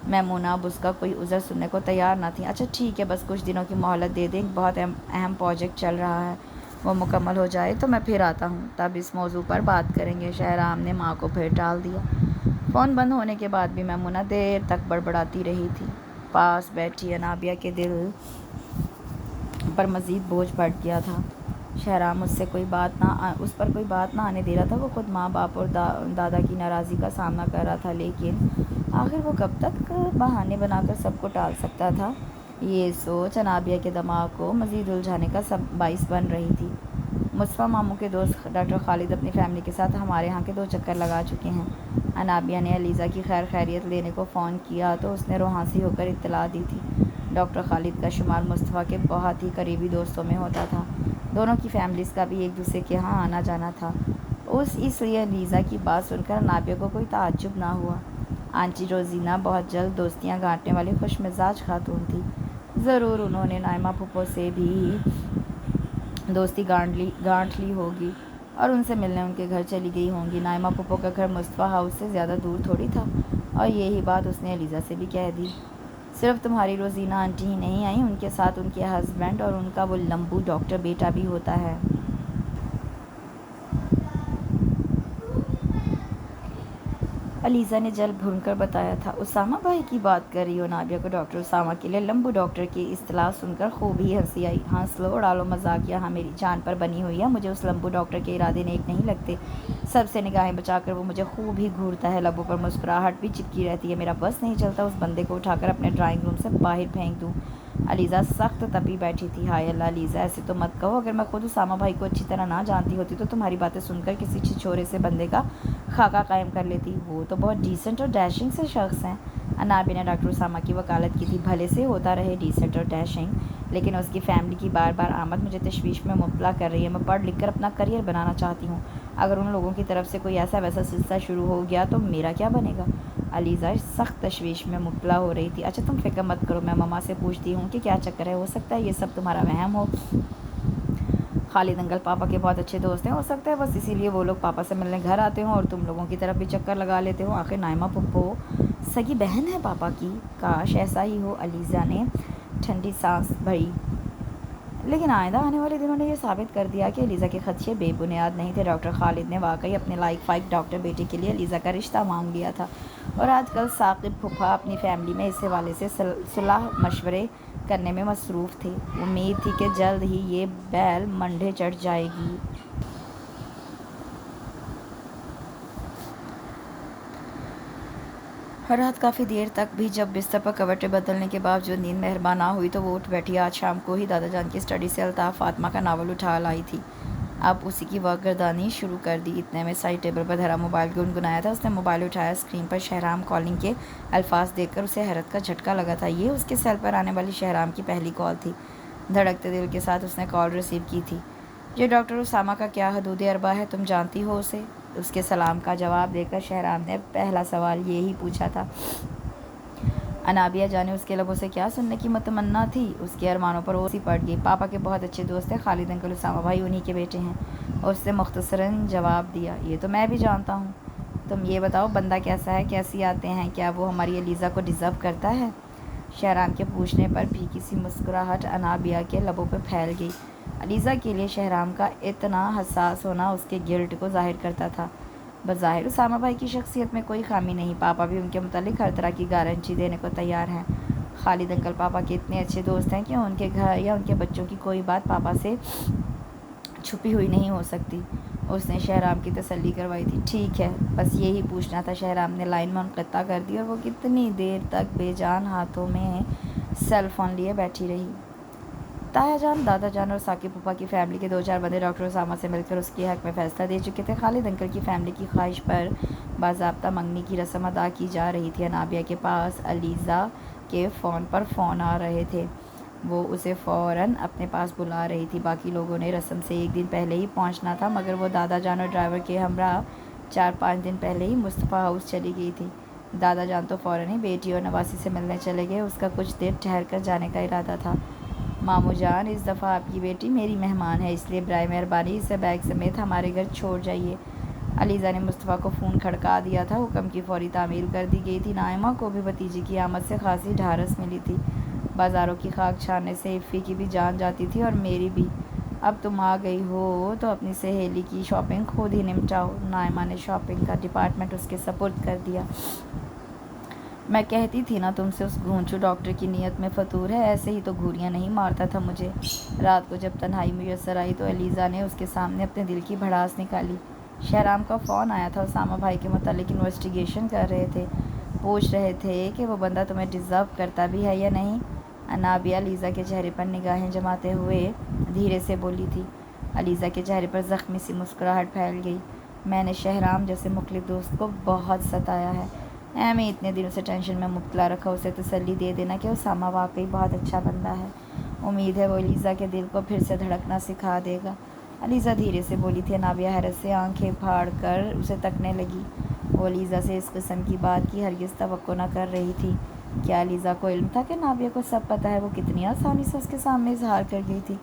میمونہ اب اس کا کوئی عذر سننے کو تیار نہ تھی۔ اچھا ٹھیک ہے، بس کچھ دنوں کی مہلت دے دیں، ایک بہت اہم پروجیکٹ چل رہا ہے، وہ مکمل ہو جائے تو میں پھر آتا ہوں، تب اس موضوع پر بات کریں گے۔ شہرام نے ماں کو پھر ٹال دیا۔ فون بند ہونے کے بعد بھی میمونہ دیر تک بڑبڑاتی رہی تھی۔ پاس بیٹھی انابیہ کے دل پر مزید بوجھ بڑھ گیا تھا۔ شہرام اس پر کوئی بات نہ آنے دے رہا تھا۔ وہ خود ماں باپ اور دادا کی ناراضی کا سامنا کر رہا تھا، لیکن آخر وہ کب تک بہانے بنا کر سب کو ٹال سکتا تھا؟ یہ سوچ انابیہ کے دماغ کو مزید الجھانے کا باعث بن رہی تھی۔ مصطفیٰ ماموں کے دوست ڈاکٹر خالد اپنی فیملی کے ساتھ ہمارے ہاں کے 2 چکر لگا چکے ہیں۔ انابیہ نے علیزہ کی خیر خیریت لینے کو فون کیا تو اس نے روحانسی ہو کر اطلاع دی تھی۔ ڈاکٹر خالد کا شمار مصطفیٰ کے بہت ہی قریبی دوستوں میں ہوتا تھا۔ دونوں کی فیملیز کا بھی ایک دوسرے کے ہاں آنا جانا تھا۔ اس لیے علیزہ کی بات سن کر انابیہ کو کوئی تعجب نہ ہوا۔ آنٹی روزینہ بہت جلد دوستیاں گانٹنے والی خوش مزاج خاتون تھی۔ ضرور انہوں نے نائمہ پھپھو سے بھی دوستی گانٹ لی ہوگی اور ان سے ملنے ان کے گھر چلی گئی ہوں گی۔ نائمہ پھپھو کا گھر مصطفیٰ ہاؤس سے زیادہ دور تھوڑی تھا، اور یہی بات اس نے علیزہ سے بھی کہہ دی۔ صرف تمہاری روزینہ آنٹی ہی نہیں آئیں، ان کے ساتھ ان کے ہسبینڈ اور ان کا وہ لمبو ڈاکٹر بیٹا بھی ہوتا ہے۔ علیزہ نے جل بھون کر بتایا تھا۔ اسامہ بھائی کی بات کر رہی ہو؟ نابیہ کو ڈاکٹر اسامہ کے لیے لمبو ڈاکٹر کی اصطلاح سن کر خوب ہی ہنسی آئی۔ ہنس لو، اڑا لو مذاق، یہاں میری جان پر بنی ہوئی ہے، مجھے اس لمبو ڈاکٹر کے ارادے نیک نہیں لگتے۔ سب سے نگاہیں بچا کر وہ مجھے خوب ہی گھورتا ہے، لبوں پر مسکراہٹ بھی چپکی رہتی ہے۔ میرا بس نہیں چلتا اس بندے کو اٹھا کر اپنے ڈرائنگ روم سے باہر پھینک دوں۔ علیزہ سخت تپی بیٹھی تھی۔ ہائے اللہ علیزہ، ایسے تو مت کہو، اگر میں خود اسامہ بھائی کو اچھی طرح نہ جانتی ہوتی تو تمہاری باتیں سن کر کسی چھچورے سے بندے کا خاکہ قائم کر لیتی۔ وہ تو بہت ڈیسنٹ اور ڈیشنگ سے شخص ہیں۔ انابیہ نے ڈاکٹر اسامہ کی وکالت کی تھی۔ بھلے سے ہوتا رہے ڈیسنٹ اور ڈیشنگ، لیکن اس کی فیملی کی بار بار آمد مجھے تشویش میں مبتلا کر رہی ہے۔ میں پڑھ لکھ کر اپنا کریئر بنانا چاہتی ہوں، اگر ان لوگوں کی طرف سے کوئی ایسا ویسا سلسلہ شروع ہو گیا تو میرا کیا بنے گا؟ علیزہ سخت تشویش میں مبتلا ہو رہی تھی۔ اچھا تم فکر مت کرو، میں مما سے پوچھتی ہوں کہ کیا چکر ہے، ہو سکتا ہے یہ سب تمہارا وہم ہو۔ خالد انکل پاپا کے بہت اچھے دوست ہیں، ہو سکتا ہے بس اسی لیے وہ لوگ پاپا سے ملنے گھر آتے ہوں اور تم لوگوں کی طرف بھی چکر لگا لیتے ہوں۔ آخر نائمہ پھپھو سگی بہن ہے پاپا کی، کاش ایسا ہی ہو۔ علیزہ نے ٹھنڈی سانس بھری۔ لیکن آئندہ آنے والے دنوں نے یہ ثابت کر دیا کہ علیزہ کے خدشے بے بنیاد نہیں تھے۔ ڈاکٹر خالد نے واقعی اپنے لائق فائق ڈاکٹر بیٹے کے لیے علیزہ کا رشتہ مانگ لیا تھا، اور آج کل ثاقب پھپھا اپنی فیملی میں اس حوالے سے صلاح مشورے کرنے میں مصروف تھے۔ امید تھی کہ جلد ہی یہ بیل منڈے چڑھ جائے گی۔ رات کافی دیر تک بھی جب بستر پر کورٹیں بدلنے کے باوجود نیند مہربان نہ ہوئی تو وہ اٹھ بیٹھی۔ آج شام کو ہی دادا جان کی اسٹڈی سے الطاف فاطمہ کا ناول اٹھا لائی تھی۔ اب اسی کی ورک گردانی شروع کر دی۔ اتنے میں سائڈ ٹیبل پر دھرا موبائل گنگنایا تھا۔ اس نے موبائل اٹھایا۔ اسکرین پر شہرام کالنگ کے الفاظ دیکھ کر اسے حیرت کا جھٹکا لگا تھا۔ یہ اس کے سیل پر آنے والی شہرام کی پہلی کال تھی۔ دھڑکتے دل کے ساتھ اس نے کال ریسیو کی تھی۔ یہ ڈاکٹر اسامہ کا کیا حدود اربا ہے، تم جانتی ہو اسے؟ اس کے سلام کا جواب دے کر شہرام نے پہلا سوال یہی پوچھا تھا۔ انابیہ جانے اس کے لبوں سے کیا سننے کی متمنا تھی۔ اس کے ارمانوں پر اوسی پڑ گئی۔ پاپا کے بہت اچھے دوست ہیں، خالد انکل، اسامہ بھائی انہی کے بیٹے ہیں۔ اس نے مختصراً جواب دیا، یہ تو میں بھی جانتا ہوں۔ تم یہ بتاؤ بندہ کیسا ہے، کیسی آتے ہیں، کیا وہ ہماری علیزہ کو ڈیزرو کرتا ہے؟ شہرام کے پوچھنے پر پھیکی سی مسکراہٹ انابیہ کے لبوں پہ پھیل گئی۔ علیزہ کے لیے شہرام کا اتنا حساس ہونا اس کے گلٹ کو ظاہر کرتا تھا۔ بظاہر اسامہ بھائی کی شخصیت میں کوئی خامی نہیں، پاپا بھی ان کے متعلق ہر طرح کی گارنٹی دینے کو تیار ہیں۔ خالد انکل پاپا کے اتنے اچھے دوست ہیں کہ ان کے گھر یا ان کے بچوں کی کوئی بات پاپا سے چھپی ہوئی نہیں ہو سکتی۔ اس نے شہرام کی تسلی کروائی تھی۔ ٹھیک ہے، بس یہی پوچھنا تھا۔ شہرام نے لائن منقطع کر دی اور وہ کتنی دیر تک بے جان ہاتھوں میں سیل فون لیے بیٹھی رہی۔ تایا جان، دادا جان اور ثاقب پھپھا کی فیملی کے 2-4 بندے ڈاکٹر اسامہ سے مل کر اس کے حق میں فیصلہ دے چکے تھے۔ خالد انکل کی فیملی کی خواہش پر باضابطہ منگنی کی رسم ادا کی جا رہی تھی۔ انابیہ کے پاس علیزہ کے فون پر فون آ رہے تھے۔ وہ اسے فوراً اپنے پاس بلا رہی تھی۔ باقی لوگوں نے رسم سے 1 دن پہلے ہی پہنچنا تھا، مگر وہ دادا جان اور ڈرائیور کے ہمراہ 4-5 دن پہلے ہی مصطفیٰ ہاؤس چلی گئی تھی۔ دادا جان تو فوراً ہی بیٹی اور نواسی سے ملنے چلے گئے۔ اس کا کچھ دیر ٹھہر کر جانے کا ارادہ تھا۔ ماموں جان، اس دفعہ آپ کی بیٹی میری مہمان ہے، اس لیے برائے مہربانی اسے بیگ سمیت ہمارے گھر چھوڑ جائیے۔ علیزہ نے مصطفیٰ کو فون کھڑکا دیا تھا۔ حکم کی فوری تعمیل کر دی گئی تھی۔ نائمہ کو بھی بھتیجی کی آمد سے خاصی ڈھارس ملی تھی۔ بازاروں کی خاک چھاننے سے عفی کی بھی جان جاتی تھی اور میری بھی۔ اب تم آ گئی ہو تو اپنی سہیلی کی شاپنگ خود ہی نمٹاؤ۔ نائمہ نے شاپنگ کا ڈپارٹمنٹ اس کے سپرد کر دیا۔ میں کہتی تھی نا تم سے، اس گھونچو ڈاکٹر کی نیت میں فطور ہے، ایسے ہی تو گھوریاں نہیں مارتا تھا مجھے۔ رات کو جب تنہائی میسر آئی تو علیزہ نے اس کے سامنے اپنے دل کی بھڑاس نکالی۔ شہرام کا فون آیا تھا۔ اسامہ بھائی کے متعلق انویسٹیگیشن کر رہے تھے، پوچھ رہے تھے کہ وہ بندہ تمہیں ڈیزرو کرتا بھی ہے یا نہیں۔ انابیہ علیزہ کے چہرے پر نگاہیں جماتے ہوئے دھیرے سے بولی تھی۔ علیزہ کے چہرے پر زخمی سی مسکراہٹ پھیل گئی۔ میں نے شہرام جیسے مخلص دوست کو بہت ستایا ہے، میں اتنے دن اسے ٹینشن میں مبتلا رکھا۔ اسے تسلی دے دینا کہ اسامہ واقعی بہت اچھا بندہ ہے، امید ہے وہ علیزہ کے دل کو پھر سے دھڑکنا سکھا دے گا۔ علیزہ دھیرے سے بولی تھی۔ انابیہ حیرت سے آنکھیں پھاڑ کر اسے تکنے لگی۔ وہ علیزہ سے اس قسم کی بات کی ہرگز توقع نہ کر رہی تھی۔ کیا علیزہ کو علم تھا کہ انابیہ کو سب پتہ ہے؟ وہ کتنی آسانی سے اس کے سامنے اظہار کر گئی تھی۔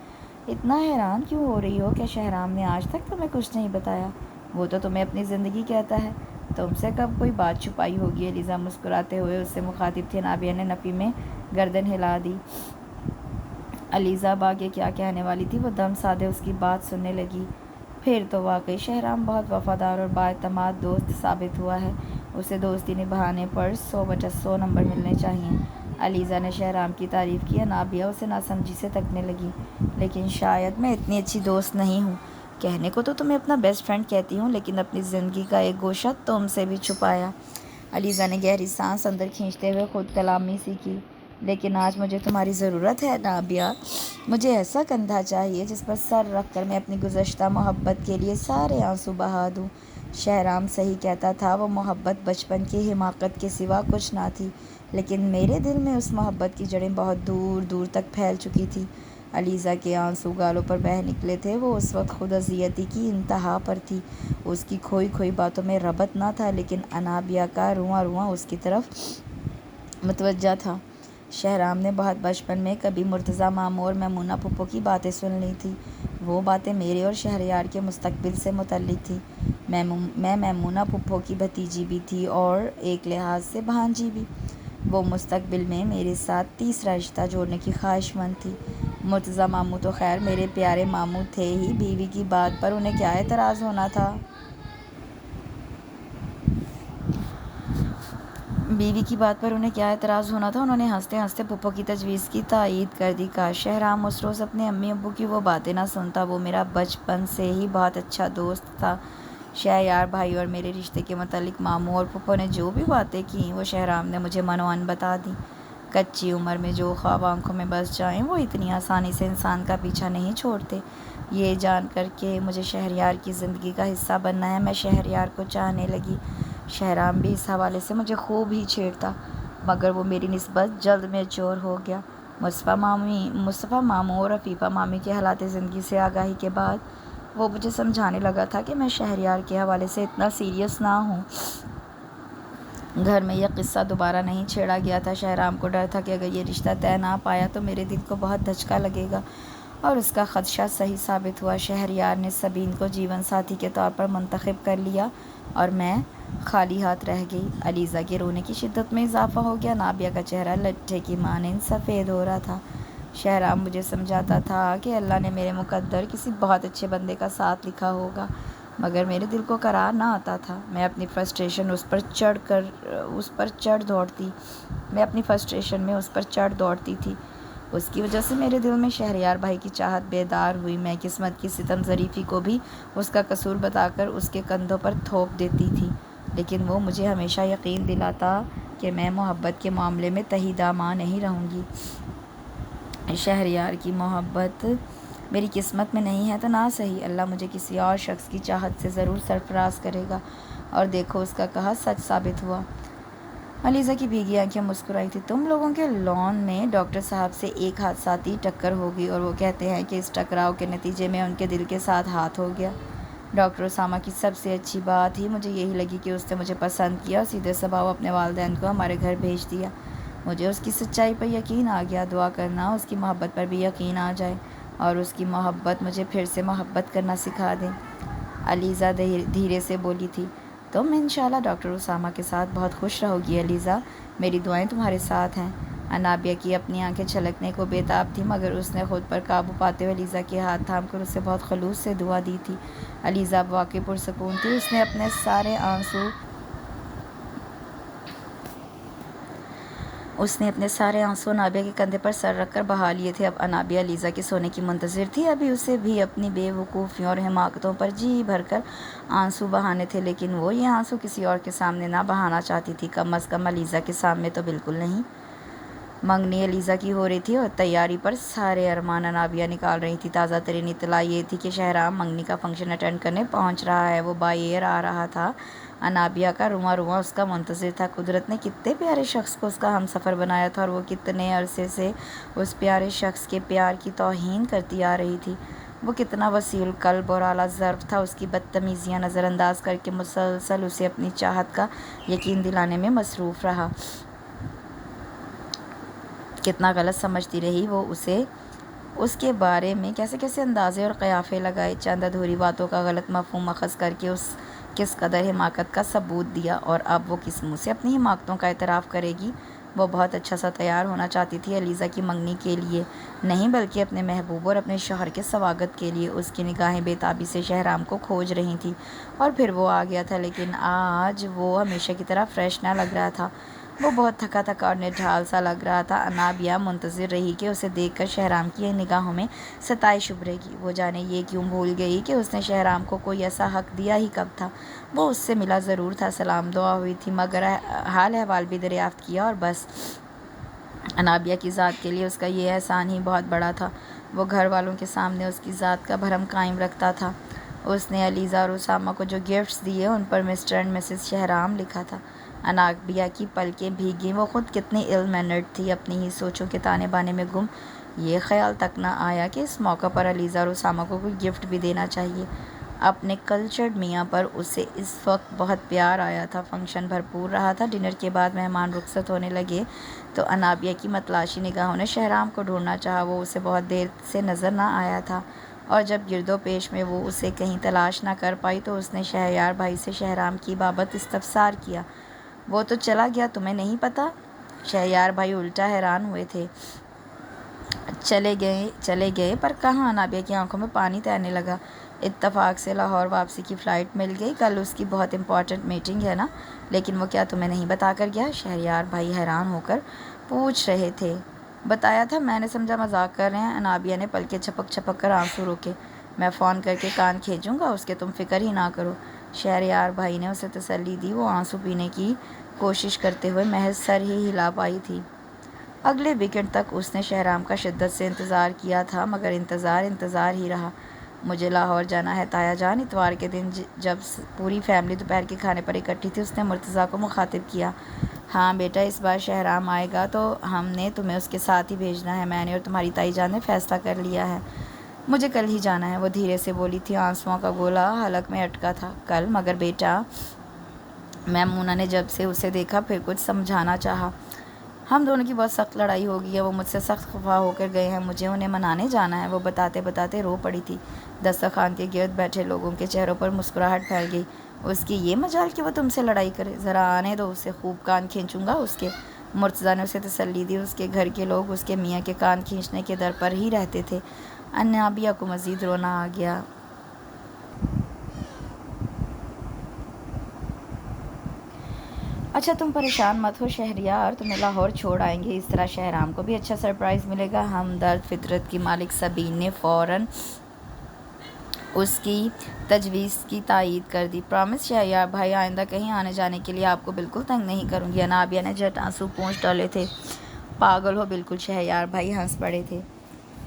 اتنا حیران کیوں ہو رہی ہو؟ کیا شہرام نے آج تک تمہیں کچھ نہیں بتایا؟ وہ تو تمہیں اپنی زندگی کہتا ہے، تم سے کب کوئی بات چھپائی ہوگی؟ علیزہ مسکراتے ہوئے اس سے مخاطب تھی۔ انابیہ نے نفی میں گردن ہلا دی۔ علیزہ اب آگے کیا کہنے والی تھی وہ دم سادے اس کی بات سننے لگی۔ پھر تو واقعی شہرام بہت وفادار اور بااعتماد دوست ثابت ہوا ہے، اسے دوستی نبھانے پر 100/100 نمبر ملنے چاہئیں۔ علیزہ نے شہرام کی تعریف کی۔ انابیہ اسے ناسمجھی سے تکنے لگی۔ لیکن شاید میں اتنی اچھی دوست نہیں ہوں، کہنے کو تو تمہیں اپنا بیسٹ فرینڈ کہتی ہوں، لیکن اپنی زندگی کا ایک گوشہ تم سے بھی چھپایا۔ علیزہ نے گہری سانس اندر کھینچتے ہوئے خود کلامی سی کی۔ لیکن آج مجھے تمہاری ضرورت ہے انابیہ، مجھے ایسا کندھا چاہیے جس پر سر رکھ کر میں اپنی گزشتہ محبت کے لیے سارے آنسو بہا دوں۔ شہرام صحیح کہتا تھا، وہ محبت بچپن کی حماقت کے سوا کچھ نہ تھی، لیکن میرے دل میں اس محبت کی جڑیں بہت دور دور تک پھیل چکی تھی۔ علیزہ کے آنسو گالوں پر بہہ نکلے تھے۔ وہ اس وقت خود اذیتی کی انتہا پر تھی۔ اس کی کھوئی کھوئی باتوں میں ربط نہ تھا، لیکن انابیہ کا رواں رواں اس کی طرف متوجہ تھا۔ شہرام نے بہت بچپن میں کبھی مرتضیٰ ماموں اور میمونہ پھپھو کی باتیں سن لی تھیں۔ وہ باتیں میرے اور شہریار کے مستقبل سے متعلق تھیں۔ میں میمونہ پھپھو کی بھتیجی بھی تھی اور ایک لحاظ سے بھانجی بھی۔ وہ مستقبل میں میرے ساتھ تیسرا رشتہ جوڑنے کی خواہش مند تھی۔ مرتضیٰ ماموں تو خیر میرے پیارے ماموں تھے ہی، بیوی کی بات پر انہیں کیا اعتراض ہونا تھا؟ انہوں نے ہنستے ہنستے پھپھو کی تجویز کی تائید کر دی۔ کاش شہرام اس روز اپنے امی ابو کی وہ باتیں نہ سنتا، وہ میرا بچپن سے ہی بہت اچھا دوست تھا۔ شہریار بھائی اور میرے رشتے کے متعلق ماموں اور پھپھو نے جو بھی باتیں کیں وہ شہرام نے مجھے منوان بتا دیں۔ کچی عمر میں جو خواب آنکھوں میں بس جائیں وہ اتنی آسانی سے انسان کا پیچھا نہیں چھوڑتے۔ یہ جان کر کہ مجھے شہریار کی زندگی کا حصہ بننا ہے، میں شہریار کو چاہنے لگی۔ شہرام بھی اس حوالے سے مجھے خوب ہی چھیڑتا، مگر وہ میری نسبت جلد میچور ہو گیا۔ مصطفیٰ ماموں اور عفیفہ مامی کے حالات زندگی سے آگاہی کے بعد وہ مجھے سمجھانے لگا تھا کہ میں شہریار کے حوالے سے اتنا سیریس نہ ہوں۔ گھر میں یہ قصہ دوبارہ نہیں چھیڑا گیا تھا۔ شہرام کو ڈر تھا کہ اگر یہ رشتہ طے نہ پایا تو میرے دل کو بہت دھچکا لگے گا، اور اس کا خدشہ صحیح ثابت ہوا۔ شہریار نے سبین کو جیون ساتھی کے طور پر منتخب کر لیا اور میں خالی ہاتھ رہ گئی۔ علیزہ کے رونے کی شدت میں اضافہ ہو گیا۔ نابیہ کا چہرہ لٹھے کی مانند سفید ہو رہا تھا۔ شہرام مجھے سمجھاتا تھا کہ اللہ نے میرے مقدر کسی بہت اچھے بندے کا ساتھ لکھا ہوگا، مگر میرے دل کو قرار نہ آتا تھا۔ میں اپنی فرسٹریشن میں اس پر چڑھ دوڑتی تھی۔ اس کی وجہ سے میرے دل میں شہریار بھائی کی چاہت بیدار ہوئی۔ میں قسمت کی ستم ظریفی کو بھی اس کا قصور بتا کر اس کے کندھوں پر تھوپ دیتی تھی، لیکن وہ مجھے ہمیشہ یقین دلاتا کہ میں محبت کے معاملے میں تہیدہ ماں نہیں رہوں گی۔ شہریار کی محبت میری قسمت میں نہیں ہے تو نہ صحیح، اللہ مجھے کسی اور شخص کی چاہت سے ضرور سرفراز کرے گا۔ اور دیکھو اس کا کہا سچ ثابت ہوا۔ علیزہ کی بھیگی آنکھیں مسکرائی تھی۔ تم لوگوں کے لان میں ڈاکٹر صاحب سے ایک حادثاتی ٹکر ہو گئی اور وہ کہتے ہیں کہ اس ٹکراؤ کے نتیجے میں ان کے دل کے ساتھ ہاتھ ہو گیا۔ ڈاکٹر اسامہ کی سب سے اچھی بات ہی مجھے یہی لگی کہ اس نے مجھے پسند کیا اور سیدھے سباؤ اپنے والدین کو ہمارے گھر بھیج دیا۔ مجھے اس کی سچائی پر یقین آ گیا۔ دعا کرنا اس کی محبت پر بھی یقین آ جائے اور اس کی محبت مجھے پھر سے محبت کرنا سکھا دے۔ علیزہ دھیرے سے بولی تھی۔ تم انشاءاللہ ڈاکٹر اسامہ کے ساتھ بہت خوش رہو گی علیزہ، میری دعائیں تمہارے ساتھ ہیں۔ انابیہ کی اپنی آنکھیں چھلکنے کو بے تاب تھیں، مگر اس نے خود پر قابو پاتے ہوئے علیزہ کے ہاتھ تھام کر اسے بہت خلوص سے دعا دی تھی۔ علیزہ اب واقعی پرسکون تھی۔ اس نے اپنے سارے آنسو انابیہ کے کندھے پر سر رکھ کر بہا لیے تھے۔ اب انابیہ علیزہ کے سونے کی منتظر تھی۔ ابھی اسے بھی اپنی بے وقوفیوں اور حماقتوں پر جی بھر کر آنسو بہانے تھے، لیکن وہ یہ آنسو کسی اور کے سامنے نہ بہانا چاہتی تھی، کم از کم علیزہ کے سامنے تو بالکل نہیں۔ منگنی علیزہ کی ہو رہی تھی اور تیاری پر سارے ارمان انابیہ نکال رہی تھی۔ تازہ ترین اطلاع یہ تھی کہ شہرام منگنی کا فنکشن اٹینڈ کرنے پہنچ رہا ہے۔ وہ بائی ایئر آ رہا تھا۔ انابیہ کا رواں رواں اس کا منتظر تھا۔ قدرت نے کتنے پیارے شخص کو اس کا ہمسفر بنایا تھا اور وہ کتنے عرصے سے اس پیارے شخص کے پیار کی توہین کرتی آ رہی تھی۔ وہ کتنا وسیع القلب اور اعلیٰ ظرف تھا۔ اس کی بدتمیزیاں نظر انداز کر کے مسلسل اسے اپنی چاہت کا یقین دلانے میں مصروف رہا۔ کتنا غلط سمجھتی رہی وہ اسے، اس کے بارے میں کیسے کیسے اندازے اور قیافے لگائے، چند ادھوری باتوں کا غلط مفہوم اخذ کر کے اس کس قدر حماقت کا ثبوت دیا، اور اب وہ کس منہ سے اپنی حماقتوں کا اعتراف کرے گی۔ وہ بہت اچھا سا تیار ہونا چاہتی تھی علیزہ کی منگنی کے لیے نہیں، بلکہ اپنے محبوب اور اپنے شوہر کے سواگت کے لیے۔ اس کی نگاہیں بے تابی سے شہرام کو کھوج رہی تھیں، اور پھر وہ آ گیا تھا، لیکن آج وہ ہمیشہ کی طرح فریش نہ لگ رہا تھا۔ وہ بہت تھکا تھکا اور نڈھال سا لگ رہا تھا۔ انابیہ منتظر رہی کہ اسے دیکھ کر شہرام کی نگاہوں میں ستائش ابھرے گی۔ وہ جانے یہ کیوں بھول گئی کہ اس نے شہرام کو کوئی ایسا حق دیا ہی کب تھا۔ وہ اس سے ملا ضرور تھا، سلام دعا ہوئی تھی، مگر حال احوال بھی دریافت کیا اور بس۔ انابیہ کی ذات کے لیے اس کا یہ احسان ہی بہت بڑا تھا۔ وہ گھر والوں کے سامنے اس کی ذات کا بھرم قائم رکھتا تھا۔ اس نے علیزہ اور اسامہ کو جو گفٹس دیے ان پر مسٹر اینڈ مسز شہرام لکھا تھا۔ انابیہ کی پلکیں بھیگیں۔ وہ خود کتنی ill mannered تھی، اپنی ہی سوچوں کے تانے بانے میں گم۔ یہ خیال تک نہ آیا کہ اس موقع پر علیزہ اور اسامہ کو کوئی گفٹ بھی دینا چاہیے۔ اپنے کلچرڈ میاں پر اسے اس وقت بہت پیار آیا تھا۔ فنکشن بھرپور رہا تھا۔ ڈنر کے بعد مہمان رخصت ہونے لگے تو انابیہ کی متلاشی نگاہوں نے شہرام کو ڈھونڈنا چاہا۔ وہ اسے بہت دیر سے نظر نہ آیا تھا، اور جب گرد و پیش میں وہ اسے کہیں تلاش نہ کر پائی تو اس نے شہریار بھائی سے شہرام کی بابت استفسار کیا۔ وہ تو چلا گیا، تمہیں نہیں پتہ؟ شہریار بھائی الٹا حیران ہوئے تھے۔ چلے گئے پر کہاں؟ انابیہ کی آنکھوں میں پانی تیرنے لگا۔ اتفاق سے لاہور واپسی کی فلائٹ مل گئی۔ کل اس کی بہت امپورٹنٹ میٹنگ ہے نا؟ لیکن وہ کیا تمہیں نہیں بتا کر گیا؟ شہریار بھائی حیران ہو کر پوچھ رہے تھے۔ بتایا تھا، میں نے سمجھا مذاق کر رہے ہیں۔ انابیہ نے پلکیں چھپک کر آنسو روکے۔ میں فون کر کے کان کھینچوں گا اس کے، تم فکر ہی نہ کرو۔ شہریار بھائی نے اسے تسلی دی۔ وہ آنسو پینے کی کوشش کرتے ہوئے محض سر ہی ہلا پائی تھی۔ اگلے ویکنڈ تک اس نے شہرام کا شدت سے انتظار کیا تھا، مگر انتظار ہی رہا۔ مجھے لاہور جانا ہے تایا جان۔ اتوار کے دن جب پوری فیملی دوپہر کے کھانے پر اکٹھی تھی، اس نے مرتضیٰ کو مخاطب کیا۔ ہاں بیٹا، اس بار شہرام آئے گا تو ہم نے تمہیں اس کے ساتھ ہی بھیجنا ہے۔ میں نے اور تمہاری تائی جان نے فیصلہ کر لیا ہے۔ مجھے کل ہی جانا ہے، وہ دھیرے سے بولی تھی۔ آنسوؤں کا گولا حلق میں اٹکا تھا۔ کل؟ مگر بیٹا، میمونہ نے جب سے اسے دیکھا پھر کچھ سمجھانا چاہا۔ ہم دونوں کی بہت سخت لڑائی ہو گئی ہے، وہ مجھ سے سخت خفا ہو کر گئے ہیں، مجھے انہیں منانے جانا ہے۔ وہ بتاتے رو پڑی تھی۔ دسترخوان کے گرد بیٹھے لوگوں کے چہروں پر مسکراہٹ پھیل گئی۔ اس کی یہ مجال کہ وہ تم سے لڑائی کرے؟ ذرا آنے دو اسے، خوب کان کھینچوں گا اس کے۔ مرتضیٰ نے اسے تسلی دی۔ اس کے گھر کے لوگ اس کے میاں کے کان کھینچنے کے در پر ہی رہتے تھے۔ انابیہ کو مزید رونا آ گیا۔ اچھا تم پریشان مت ہو شہریار، تمہیں لاہور چھوڑ آئیں گے۔ اس طرح شہرام کو بھی اچھا سرپرائز ملے گا۔ ہمدرد فطرت کی مالک سبین نے فوراً اس کی تجویز کی تائید کر دی۔ پرامس شہریار بھائی، آئندہ کہیں آنے جانے کے لیے آپ کو بالکل تنگ نہیں کروں گی۔ انابیہ نے جھٹ آنسو پوچھ ڈالے تھے۔ پاگل ہو بالکل، شہریار بھائی ہنس پڑے تھے۔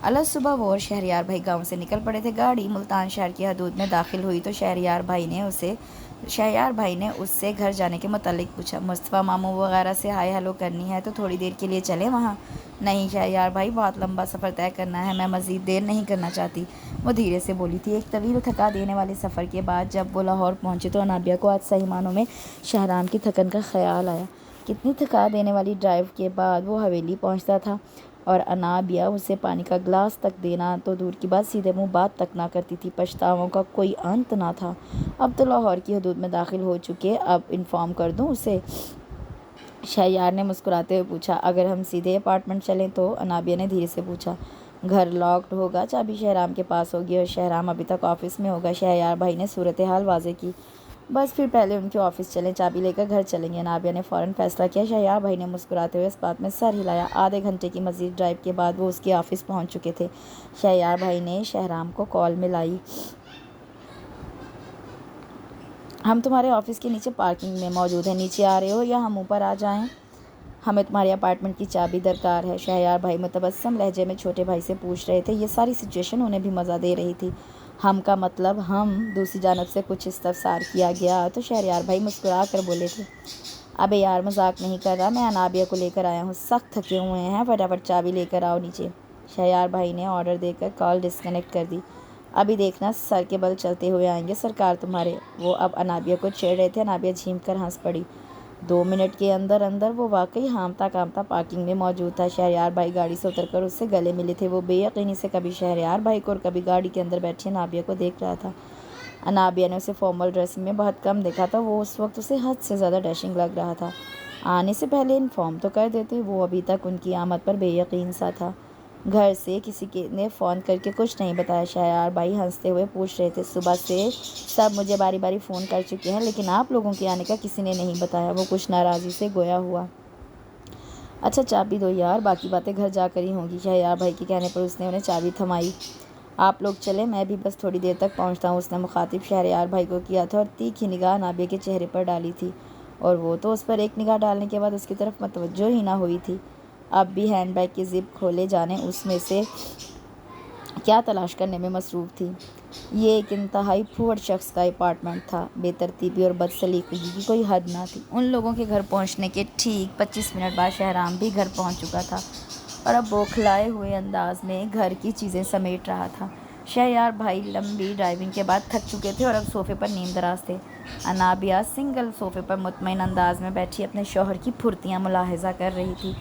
الگ صبح وہ اور شہریار بھائی گاؤں سے نکل پڑے تھے۔ گاڑی ملتان شہر کی حدود میں داخل ہوئی تو شہریار بھائی نے اس سے گھر جانے کے متعلق پوچھا۔ مصطفیٰ ماموں وغیرہ سے ہائے ہلو کرنی ہے تو تھوڑی دیر کے لیے چلیں وہاں؟ نہیں شہریار بھائی، بہت لمبا سفر طے کرنا ہے، میں مزید دیر نہیں کرنا چاہتی، وہ دھیرے سے بولی تھی۔ ایک طویل تھکا دینے والے سفر کے بعد جب وہ لاہور پہنچے تو انابیہ کو آج صحیح معنوں میں شہرام کی تھکن کا خیال آیا۔ کتنی تھکا دینے والی ڈرائیو کے بعد وہ حویلی پہنچتا تھا اور انابیہ اسے پانی کا گلاس تک دینا تو دور کی بات سیدھے منہ بات تک نہ کرتی تھی۔ پچھتاووں کا کوئی انت نہ تھا۔ اب تو لاہور کی حدود میں داخل ہو چکے، اب انفارم کر دوں اسے؟ شہریار نے مسکراتے ہوئے پوچھا۔ اگر ہم سیدھے اپارٹمنٹ چلیں تو؟ انابیہ نے دھیرے سے پوچھا۔ گھر لاکڈ ہوگا، چابی شہرام کے پاس ہوگی اور شہرام ابھی تک آفس میں ہوگا۔ شہریار بھائی نے صورتحال واضح کی۔ بس پھر پہلے ان کے آفس چلیں، چابی لے کر گھر چلیں گے، انابیہ نے فوراً فیصلہ کیا۔ شہریار بھائی نے مسکراتے ہوئے اس بات میں سر ہلایا۔ آدھے گھنٹے کی مزید ڈرائیو کے بعد وہ اس کے آفس پہنچ چکے تھے۔ شہریار بھائی نے شہرام کو کال ملائی۔ ہم تمہارے آفس کے نیچے پارکنگ میں موجود ہیں، نیچے آ رہے ہو یا ہم اوپر آ جائیں؟ ہمیں تمہارے اپارٹمنٹ کی چابی درکار ہے، شہریار بھائی متبسم لہجے میں چھوٹے بھائی سے پوچھ رہے تھے۔ یہ ساری سچویشن انہیں بھی مزہ دے رہی تھی۔ ہم کا مطلب ہم؟ دوسری جانب سے کچھ استفسار کیا گیا تو شہریار بھائی مسکرا کر بولے تھے۔ ابے یار مذاق نہیں کر رہا، میں انابیہ کو لے کر آیا ہوں، سخت تھکے ہوئے ہیں، فٹافٹ چابی لے کر آؤ نیچے۔ شہریار بھائی نے آرڈر دے کر کال ڈسکنیکٹ کر دی۔ ابھی دیکھنا سر کے بل چلتے ہوئے آئیں گے سرکار تمہارے۔ وہ اب انابیہ کو چھیڑ رہے تھے۔ انابیہ جھیم کر ہنس پڑی۔ 2 منٹ کے اندر وہ واقعی ہامتا کامتا پارکنگ میں موجود تھا۔ شہریار بھائی گاڑی سے اتر کر اس سے گلے ملے تھے۔ وہ بے یقینی سے کبھی شہریار بھائی کو اور کبھی گاڑی کے اندر بیٹھی انابیہ کو دیکھ رہا تھا۔ انابیہ نے اسے فارمل ڈریسنگ میں بہت کم دیکھا تھا، وہ اس وقت اسے حد سے زیادہ ڈیشنگ لگ رہا تھا۔ آنے سے پہلے انفارم تو کر دیتے، وہ ابھی تک ان کی آمد پر بے یقین سا تھا۔ گھر سے کسی نے فون کر کے کچھ نہیں بتایا؟ شہریار بھائی ہنستے ہوئے پوچھ رہے تھے۔ صبح سے سب مجھے باری باری فون کر چکے ہیں، لیکن آپ لوگوں کے آنے کا کسی نے نہیں بتایا، وہ کچھ ناراضی سے گویا ہوا۔ اچھا چابی دو یار، باقی باتیں گھر جا کر ہی ہوں گی۔ شہریار بھائی کے کہنے پر اس نے انہیں چابی تھمائی۔ آپ لوگ چلیں، میں بھی بس تھوڑی دیر تک پہنچتا ہوں، اس نے مخاطب شہریار بھائی کو کیا تھا اور تیکھی نگاہ انابیہ کے چہرے پر ڈالی تھی، اور وہ تو اس پر ایک نگاہ ڈالنے کے بعد اس کی طرف متوجہ ہی نہ ہوئی تھی۔ اب بھی ہینڈ بیگ کی زپ کھولے جانے اس میں سے کیا تلاش کرنے میں مصروف تھی۔ یہ ایک انتہائی پھوڑ شخص کا اپارٹمنٹ تھا، بے ترتیبی اور بد سلیقگی کی کوئی حد نہ تھی۔ ان لوگوں کے گھر پہنچنے کے ٹھیک 25 منٹ بعد شہرام بھی گھر پہنچ چکا تھا اور اب بوکھلائے ہوئے انداز میں گھر کی چیزیں سمیٹ رہا تھا۔ شہریار بھائی لمبی ڈرائیونگ کے بعد تھک چکے تھے اور اب صوفے پر نیم دراز تھے۔ انابیہ سنگل صوفے پر مطمئن انداز میں بیٹھی اپنے شوہر کی پھرتیاں ملاحظہ کر رہی تھی۔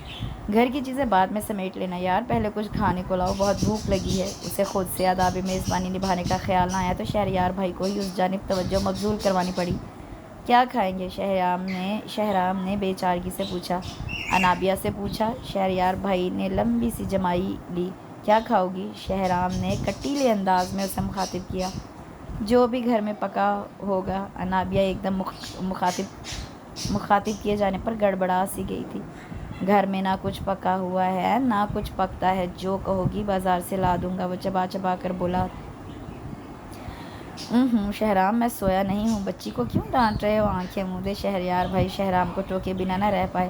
گھر کی چیزیں بعد میں سمیٹ لینا یار، پہلے کچھ کھانے کو لاؤ، بہت بھوک لگی ہے۔ اسے خود سے آداب میزبانی نبھانے کا خیال نہ آیا تو شہریار بھائی کو ہی اس جانب توجہ مبذول کروانی پڑی۔ کیا کھائیں گے؟ شہرام نے بے چارگی سے پوچھا۔ انابیہ سے پوچھا۔ شہریار بھائی نے لمبی سی جمائی لی۔ کیا کھاؤ گی؟ شہرام نے کٹیلے انداز میں اسے مخاطب کیا۔ جو بھی گھر میں پکا ہوگا۔ انابیہ ایک دم مخاطب کیے جانے پر گڑبڑا سی گئی تھی۔ گھر میں نہ کچھ پکا ہوا ہے نہ کچھ پکتا ہے، جو کہو گی بازار سے لا دوں گا، وہ چبا چبا کر بولا۔ شہرام میں سویا نہیں ہوں، بچی کو کیوں ڈانٹ رہے ہو؟ آنکھیں موندے شہریار بھائی شہرام کو ٹوکے بنا نہ رہ پائے۔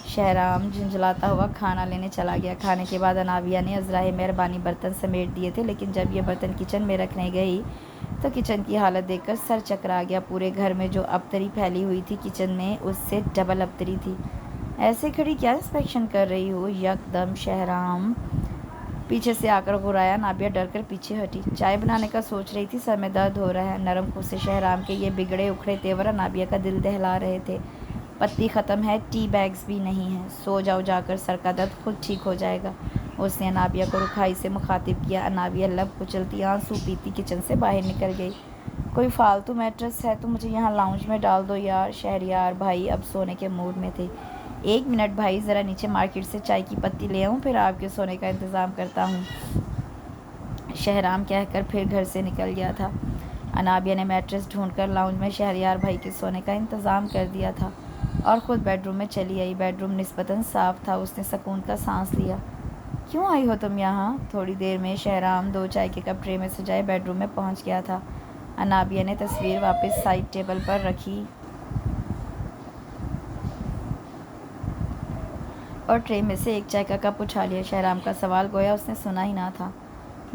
شہرام جھنجھلاتا ہوا کھانا لینے چلا گیا۔ کھانے کے بعد انابیہ نے عذرائے مہربانی برتن سمیٹ دیے تھے، لیکن جب یہ برتن کچن میں رکھنے گئی تو کچن کی حالت دیکھ کر سر چکرا گیا۔ پورے گھر میں جو ابتری پھیلی ہوئی تھی کچن میں اس سے ڈبل ابتری تھی۔ ایسے کھڑی کیا انسپیکشن کر رہی ہو؟ یکدم شہرام پیچھے سے آ کر غرایا۔ انابیہ ڈر کر پیچھے ہٹی۔ چائے بنانے کا سوچ رہی تھی، سر میں درد ہو رہا ہے۔ نرم خو سے شہرام کے یہ بگڑے اکھڑے تیور انابیہ کا دل دہلا رہے تھے۔ پتی ختم ہے، ٹی بیگز بھی نہیں ہیں، سو جاؤ جا کر، سر کا درد خود ٹھیک ہو جائے گا۔ اس نے انابیہ کو رکھائی سے مخاطب کیا۔ انابیہ لب کچلتی آنسو پیتی کچن سے باہر نکل گئی۔ کوئی فالتو میٹرس ہے تو مجھے یہاں لاؤنج میں ڈال دو یار۔ شہریار بھائی اب سونے کے موڈ میں تھے۔ ایک منٹ بھائی، ذرا نیچے مارکیٹ سے چائے کی پتی لے آؤں، پھر آپ کے سونے کا انتظام کرتا ہوں، شہرام کہہ کر پھر گھر سے نکل گیا تھا۔ انابیہ نے میٹرس ڈھونڈ کر لاؤنج میں شہریار بھائی کے سونے کا انتظام کر دیا تھا اور خود بیڈ روم میں چلی آئی۔ بیڈ روم نسبتاً صاف تھا۔ اس نے سکون کا سانس لیا۔ کیوں آئی ہو تم یہاں؟ تھوڑی دیر میں شہرام 2 چائے کے کپ ٹرے میں سجائے بیڈ روم میں پہنچ گیا تھا۔ انابیہ نے تصویر واپس سائڈ ٹیبل پر رکھی اور ٹرے میں سے ایک چائے کا کپ اٹھا لیا۔ شہرام کا سوال گویا اس نے سنا ہی نہ تھا۔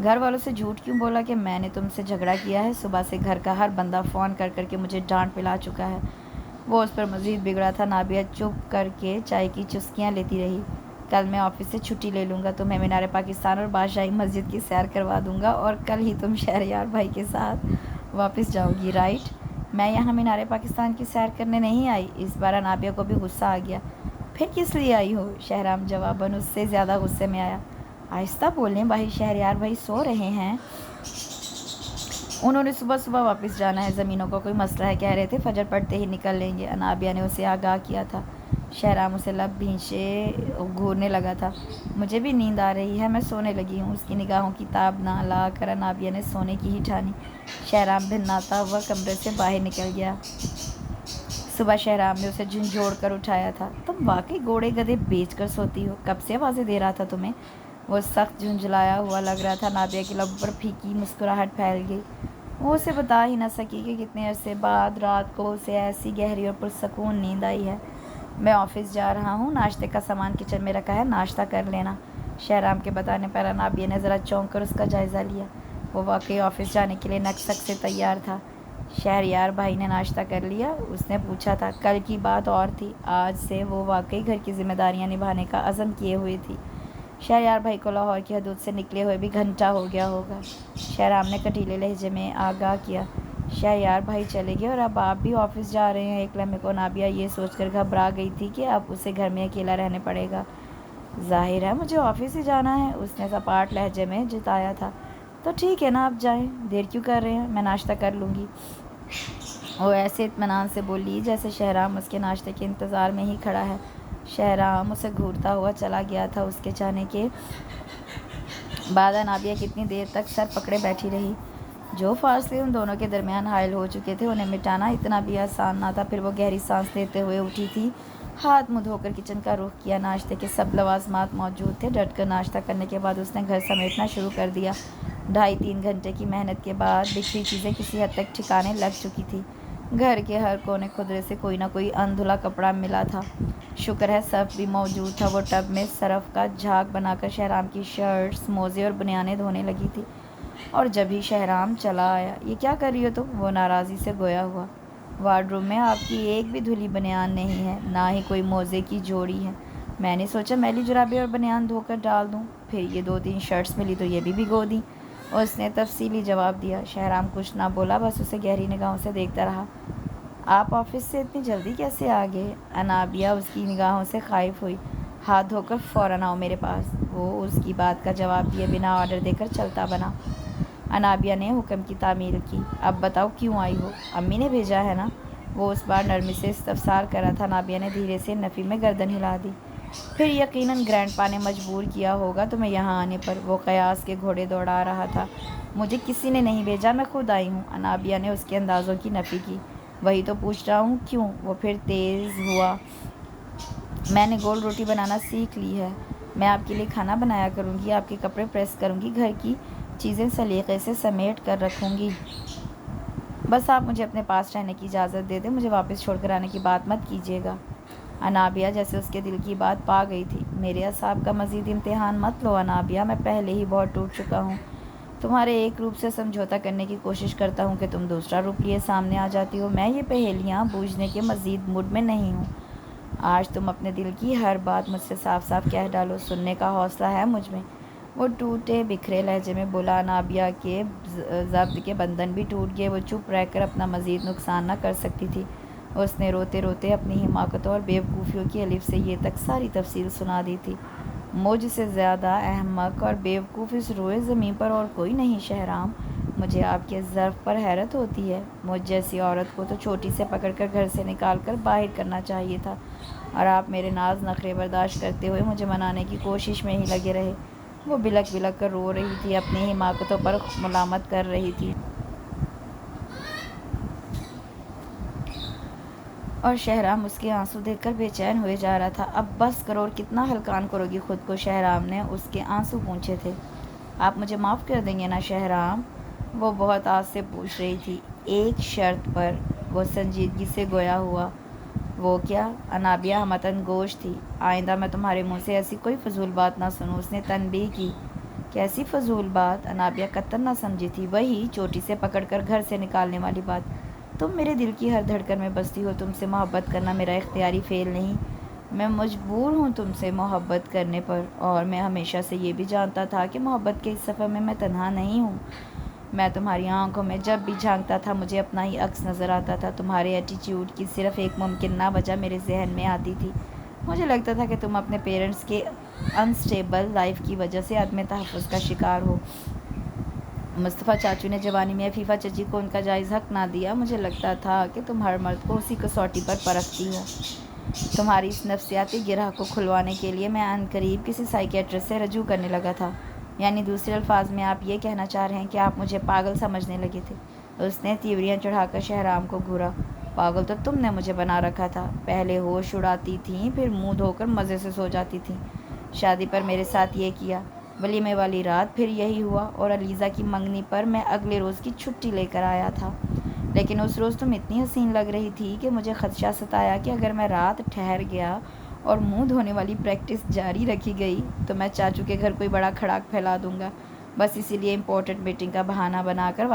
گھر والوں سے جھوٹ کیوں بولا کہ میں نے تم سے جھگڑا کیا ہے؟ صبح سے گھر کا ہر بندہ فون کر کر کے مجھے ڈانٹ پلا چکا ہے۔ وہ اس پر مزید بگڑا تھا۔ انابیہ چپ کر کے چائے کی چسکیاں لیتی رہی۔ کل میں آفس سے چھٹی لے لوں گا، تمہیں مینار پاکستان اور بادشاہی مسجد کی سیر کروا دوں گا اور کل ہی تم شہریار بھائی کے ساتھ واپس جاؤ گی، رائٹ؟ میں یہاں مینار پاکستان کی سیر کرنے نہیں آئی۔ اس بار انابیہ کو بھی غصہ آ گیا۔ پھر کس لیے آئی ہو؟ شہرام جواباً اس سے زیادہ غصے میں آیا۔ آہستہ بولیں بھائی، شہریار بھائی سو رہے ہیں، انہوں نے صبح صبح واپس جانا ہے، زمینوں کا کوئی مسئلہ ہے، کہہ رہے تھے فجر پڑتے ہی نکل لیں گے۔ انابیہ نے اسے آگاہ کیا تھا۔ شہرام اسے لب بھینچے گھورنے لگا تھا۔ مجھے بھی نیند آ رہی ہے، میں سونے لگی ہوں۔ اس کی نگاہوں کی تاب نہ لا کر انابیہ نے سونے کی ہی ٹھانی۔ شہرام بھناتا ہوا کمرے سے باہر نکل گیا۔ صبح شہرام نے اسے جھنجھوڑ کر اٹھایا تھا۔ تم واقعی گھوڑے گدھے بیچ کر سوتی ہو؟ کب سے آوازیں دے رہا تھا تمہیں؟ وہ سخت جھنجھلایا ہوا لگ رہا تھا۔ انابیہ کے لبوں پر پھیکی مسکراہٹ پھیل گئی۔ وہ اسے بتا ہی نہ سکی کہ کتنے عرصے بعد رات کو اسے ایسی گہری اور پرسکون نیند آئی ہے۔ میں آفس جا رہا ہوں، ناشتے کا سامان کچن میں رکھا ہے، ناشتہ کر لینا۔ شہرام کے بتانے پر انابیہ نے ذرا چونک کر اس کا جائزہ لیا۔ وہ واقعی آفس جانے کے لیے نک سک سے تیار تھا۔ شہریار بھائی نے ناشتہ کر لیا؟ اس نے پوچھا تھا۔ کل کی بات اور تھی، آج سے وہ واقعی گھر کی ذمہ داریاں نبھانے کا عزم کیے ہوئے تھی۔ شہریار بھائی کو لاہور کی حدود سے نکلے ہوئے بھی گھنٹہ ہو گیا ہوگا، شہرام نے کٹیلے لہجے میں آگاہ کیا۔ شہریار بھائی چلے گئے اور اب آپ بھی آفس جا رہے ہیں؟ ایک لمحے کو انابیہ یہ سوچ کر گھبرا گئی تھی کہ اب اسے گھر میں اکیلا رہنے پڑے گا۔ ظاہر ہے مجھے آفس ہی جانا ہے، اس نے سپاٹ لہجے میں جتایا تھا۔ تو ٹھیک ہے نا، آپ جائیں، دیر کیوں کر رہے ہیں، میں ناشتہ کر لوں گی۔ وہ ایسے اطمینان سے بولی جیسے شہرام اس کے ناشتے کے انتظار میں ہی کھڑا ہے۔ شہرام اسے گھورتا ہوا چلا گیا تھا۔ اس کے جانے کے بعد انابیہ کتنی دیر تک سر پکڑے بیٹھی رہی۔ جو فاصلے ان دونوں کے درمیان حائل ہو چکے تھے انہیں مٹانا اتنا بھی آسان نہ تھا۔ پھر وہ گہری سانس لیتے ہوئے اٹھی تھی، ہاتھ منہ دھو کر کچن کا رخ کیا۔ ناشتے کے سب لوازمات موجود تھے۔ ڈٹ کر ناشتہ کرنے کے بعد اس نے گھر سمیٹنا شروع کر دیا۔ 2.5-3 گھنٹے کی محنت کے بعد بکھری چیزیں کسی حد تک ٹھکانے لگ چکی تھی۔ گھر کے ہر کونے خدرے سے کوئی نہ کوئی اندھلا کپڑا ملا تھا۔ شکر ہے سرف بھی موجود تھا۔ وہ ٹب میں سرف کا جھاگ بنا کر شہرام کی شرٹس، موزے اور بنیانیں دھونے لگی تھی، اور جب ہی شہرام چلا آیا۔ یہ کیا کر رہی ہو تم؟ وہ ناراضی سے گویا ہوا۔ وارڈروب میں آپ کی ایک بھی دھلی بنیان نہیں ہے، نہ ہی کوئی موزے کی جوڑی ہے۔ میں نے سوچا میلی جرابیں اور بنیان دھو کر ڈال دوں، پھر یہ 2-3 شرٹس ملی تو یہ بھی بھگو دیں، اس نے تفصیلی جواب دیا۔ شہرام کچھ نہ بولا، بس اسے گہری نگاہوں سے دیکھتا رہا۔ آپ آفس سے اتنی جلدی کیسے آ گئے؟ انابیہ اس کی نگاہوں سے خائف ہوئی۔ ہاتھ دھو کر فوراً آؤ میرے پاس، وہ اس کی بات کا جواب دیے بنا آرڈر دے کر چلتا بنا۔ انابیہ نے حکم کی تعمیل کی۔ اب بتاؤ کیوں آئی ہو؟ امی نے بھیجا ہے نا؟ وہ اس بار نرمی سے استفسار کر رہا تھا۔ انابیہ نے دھیرے سے نفی میں گردن ہلا دی۔ پھر یقیناً گرینڈ پا نے مجبور کیا ہوگا تمہیں یہاں آنے پر۔ وہ قیاس کے گھوڑے دوڑا رہا تھا۔ مجھے کسی نے نہیں بھیجا، میں خود آئی ہوں۔ انابیہ نے اس کے اندازوں کی نفی کی۔ وہی تو پوچھ رہا ہوں، کیوں؟ وہ پھر تیز ہوا۔ میں نے گول روٹی بنانا سیکھ لی ہے۔ میں آپ کے لیے کھانا بنایا کروں گی، آپ کے کپڑے پریس کروں گی، گھر کی چیزیں سلیقے سے سمیٹ کر رکھوں گی۔ بس آپ مجھے اپنے پاس رہنے کی اجازت دے دیں، مجھے واپس چھوڑ کر آنے کی بات مت کیجیے گا۔ انابیہ جیسے اس کے دل کی بات پا گئی تھی۔ میرے اعصاب کا مزید امتحان مت لو انابیہ، میں پہلے ہی بہت ٹوٹ چکا ہوں۔ تمہارے ایک روپ سے سمجھوتا کرنے کی کوشش کرتا ہوں کہ تم دوسرا روپ لیے سامنے آ جاتی ہو۔ میں یہ پہیلیاں بوجھنے کے مزید موڈ میں نہیں ہوں۔ آج تم اپنے دل کی ہر بات مجھ سے صاف صاف کہہ ڈالو، سننے کا حوصلہ ہے مجھ میں۔ وہ ٹوٹے بکھرے لہجے میں بولا۔ انابیہ کے ضبط کے بندھن بھی ٹوٹ گئے۔ وہ چپ رہ کر اپنا مزید نقصان نہ کر سکتی تھی۔ اس نے روتے روتے اپنی حماقتوں اور بیوقوفیوں کی الف سے یہ تک ساری تفصیل سنا دی تھی۔ مجھ سے زیادہ احمق اور بیوقوف اس روئے زمین پر اور کوئی نہیں شہرام۔ مجھے آپ کے ظرف پر حیرت ہوتی ہے۔ مجھ جیسی عورت کو تو چوٹی سے پکڑ کر گھر سے نکال کر باہر کرنا چاہیے تھا، اور آپ میرے ناز نخرے برداشت کرتے ہوئے مجھے منانے کی کوشش میں ہی لگے رہے۔ وہ بلک بلک کر رو رہی تھی، اپنی حماقتوں پر ملامت کر رہی تھی، اور شہرام اس کے آنسو دیکھ کر بے چین ہوئے جا رہا تھا۔ اب بس کرو، اور کتنا ہلکان کرو گی خود کو؟ شہرام نے اس کے آنسو پونچھے تھے۔ آپ مجھے معاف کر دیں گے نا شہرام؟ وہ بہت آس سے پوچھ رہی تھی۔ ایک شرط پر۔ وہ سنجیدگی سے گویا ہوا۔ وہ کیا؟ انابیہ ہمتاً گوش تھی۔ آئندہ میں تمہارے منہ سے ایسی کوئی فضول بات نہ سنوں، اس نے تنبیہ کی۔ کیسی فضول بات؟ انابیہ قطعاً نہ سمجھی تھی۔ وہی چوٹی سے پکڑ کر گھر سے نکالنے والی بات۔ تم میرے دل کی ہر دھڑکن میں بستی ہو، تم سے محبت کرنا میرا اختیاری فعل نہیں، میں مجبور ہوں تم سے محبت کرنے پر، اور میں ہمیشہ سے یہ بھی جانتا تھا کہ محبت کے اس سفر میں تنہا نہیں ہوں۔ میں تمہاری آنکھوں میں جب بھی جھانکتا تھا مجھے اپنا ہی عکس نظر آتا تھا۔ تمہارے ایٹیٹیوڈ کی صرف ایک ممکن نہ وجہ میرے ذہن میں آتی تھی۔ مجھے لگتا تھا کہ تم اپنے پیرنٹس کے انسٹیبل لائف کی وجہ سے عدم تحفظ کا شکار ہو۔ مصطفیٰ چاچو نے جوانی میں عفیفہ چچی کو ان کا جائز حق نہ دیا۔ مجھے لگتا تھا کہ تم ہر مرد کو اسی کسوٹی پر پرکھتی ہو۔ تمہاری اس نفسیاتی گرہ کو کھلوانے کے لیے میں عنقریب کسی سائیکیٹرسٹ سے رجوع کرنے لگا تھا۔ یعنی دوسرے الفاظ میں آپ یہ کہنا چاہ رہے ہیں کہ آپ مجھے پاگل سمجھنے لگے تھے؟ اس نے تیوریاں چڑھا کر شہرام کو گھورا۔ پاگل تو تم نے مجھے بنا رکھا تھا۔ پہلے ہوش اڑاتی تھیں، پھر منہ دھو کر مزے سے سو جاتی تھیں۔ شادی پر میرے ساتھ یہ کیا، ولیمے والی رات پھر یہی ہوا، اور علیزہ کی منگنی پر میں اگلے روز کی چھٹی لے کر آیا تھا۔ لیکن اس روز تم اتنی حسین لگ رہی تھی کہ مجھے خدشہ ستایا کہ اگر میں رات ٹھہر گیا اور منہ دھونے والی پریکٹس جاری رکھی گئی تو میں چاچو کے گھر کوئی بڑا کھڑاک پھیلا دوں گا۔ بس اسی لیے امپورٹنٹ میٹنگ کا بہانہ بنا کر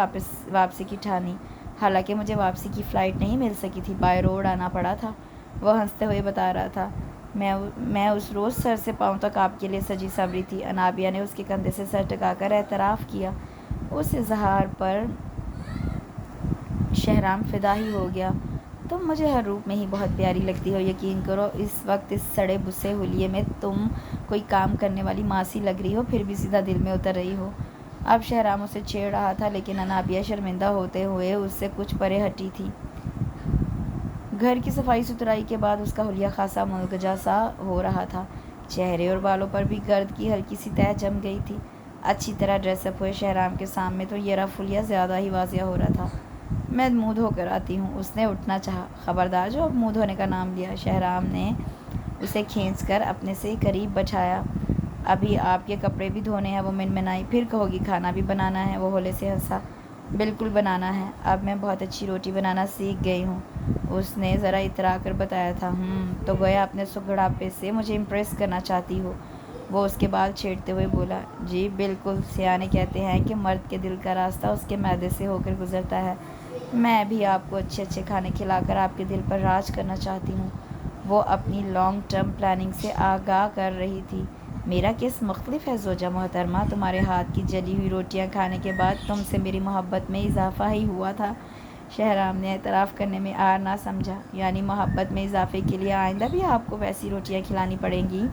واپسی کی ٹھانی۔ حالانکہ مجھے واپسی کی فلائٹ نہیں مل سکی تھی، بائی روڈ آنا پڑا تھا۔ وہ ہنستے ہوئے بتا رہا تھا۔ میں اس روز سر سے پاؤں تک آپ کے لیے سجی سنوری تھی۔ انابیہ نے اس کے کندھے سے سر ٹکا کر اعتراف کیا۔ اس اظہار پر شہرام فدا ہی ہو گیا۔ تم مجھے ہر روپ میں ہی بہت پیاری لگتی ہو، یقین کرو اس وقت اس سڑے بسے حلیے میں تم کوئی کام کرنے والی ماسی لگ رہی ہو، پھر بھی سیدھا دل میں اتر رہی ہو۔ اب شہرام اسے چھیڑ رہا تھا، لیکن انابیہ شرمندہ ہوتے ہوئے اس سے کچھ پرے ہٹی تھی۔ گھر کی صفائی ستھرائی کے بعد اس کا حلیہ خاصا ملگجا سا ہو رہا تھا۔ چہرے اور بالوں پر بھی گرد کی ہلکی سی تہہ جم گئی تھی۔ اچھی طرح ڈریس اپ ہوئے شہرام کے سامنے تو یہ رف حلیہ زیادہ ہی واضح ہو رہا تھا۔ میں منہ دھو کر آتی ہوں، اس نے اٹھنا چاہا۔ خبردار جو اب منہ دھونے کا نام لیا۔ شہرام نے اسے کھینچ کر اپنے سے قریب بٹھایا۔ ابھی آپ کے کپڑے بھی دھونے ہیں، وہ منمنائی۔ پھر کہو گی کھانا بھی بنانا ہے؟ وہ ہولے سے ہنسا۔ بالکل بنانا ہے، اب میں بہت اچھی روٹی بنانا سیکھ گئی ہوں، اس نے ذرا اترا کر بتایا تھا۔ تو گویا اپنے سگڑاپے سے مجھے امپریس کرنا چاہتی ہو؟ وہ اس کے بال چھیڑتے ہوئے بولا۔ جی بالکل، سیانے کہتے ہیں کہ مرد کے دل کا راستہ اس کے معدے سے ہو کر گزرتا ہے۔ میں بھی آپ کو اچھے اچھے کھانے کھلا کر آپ کے دل پر راج کرنا چاہتی ہوں۔ وہ اپنی لانگ ٹرم پلاننگ سے آگاہ کر رہی تھی۔ میرا کیس مختلف ہے زوجہ محترمہ، تمہارے ہاتھ کی جلی ہوئی روٹیاں کھانے کے بعد تم سے میری محبت میں اضافہ ہی ہوا تھا۔ شہرام نے اعتراف کرنے میں آر نہ سمجھا۔ یعنی محبت میں اضافے کے لیے آئندہ بھی آپ کو ویسی روٹیاں کھلانی پڑیں گی؟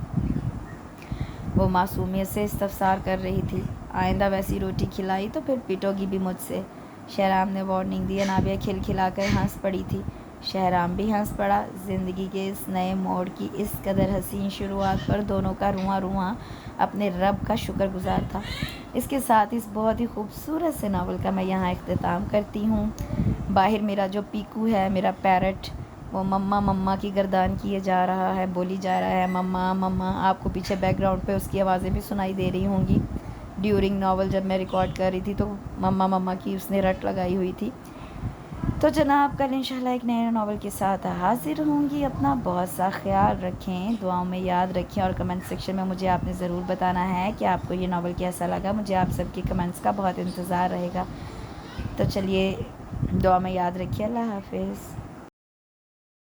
وہ معصومیت سے استفسار کر رہی تھی۔ آئندہ ویسی روٹی کھلائی تو پھر پٹو گی بھی مجھ سے، شہرام نے وارننگ دی۔ انابیہ کھلکھلا کر ہنس پڑی تھی۔ شہرام بھی ہنس پڑا۔ زندگی کے اس نئے موڑ کی اس قدر حسین شروعات پر دونوں کا رواں رواں اپنے رب کا شکر گزار تھا۔ اس کے ساتھ اس بہت ہی خوبصورت سے ناول کا میں یہاں اختتام کرتی ہوں۔ باہر میرا جو پیکو ہے، میرا پیرٹ، وہ مما مما کی گردان کیے جا رہا ہے، بولی جا رہا ہے مما مما۔ آپ کو پیچھے بیک گراؤنڈ پہ اس کی آوازیں بھی سنائی دے رہی ہوں گی۔ ڈیورنگ ناول جب میں ریکارڈ کر رہی تھی تو مما مما کی اس نے رٹ لگائی ہوئی تھی۔ تو جناب کل انشاءاللہ ایک نئے ناول کے ساتھ حاضر ہوں گی۔ اپنا بہت سا خیال رکھیں، دعاؤں میں یاد رکھیں، اور کمنٹ سیکشن میں مجھے آپ نے ضرور بتانا ہے کہ آپ کو یہ ناول کیسا لگا۔ مجھے آپ سب کے کمنٹس کا بہت انتظار رہے گا۔ تو چلیے دعا میں یاد رکھیے۔ اللہ حافظ۔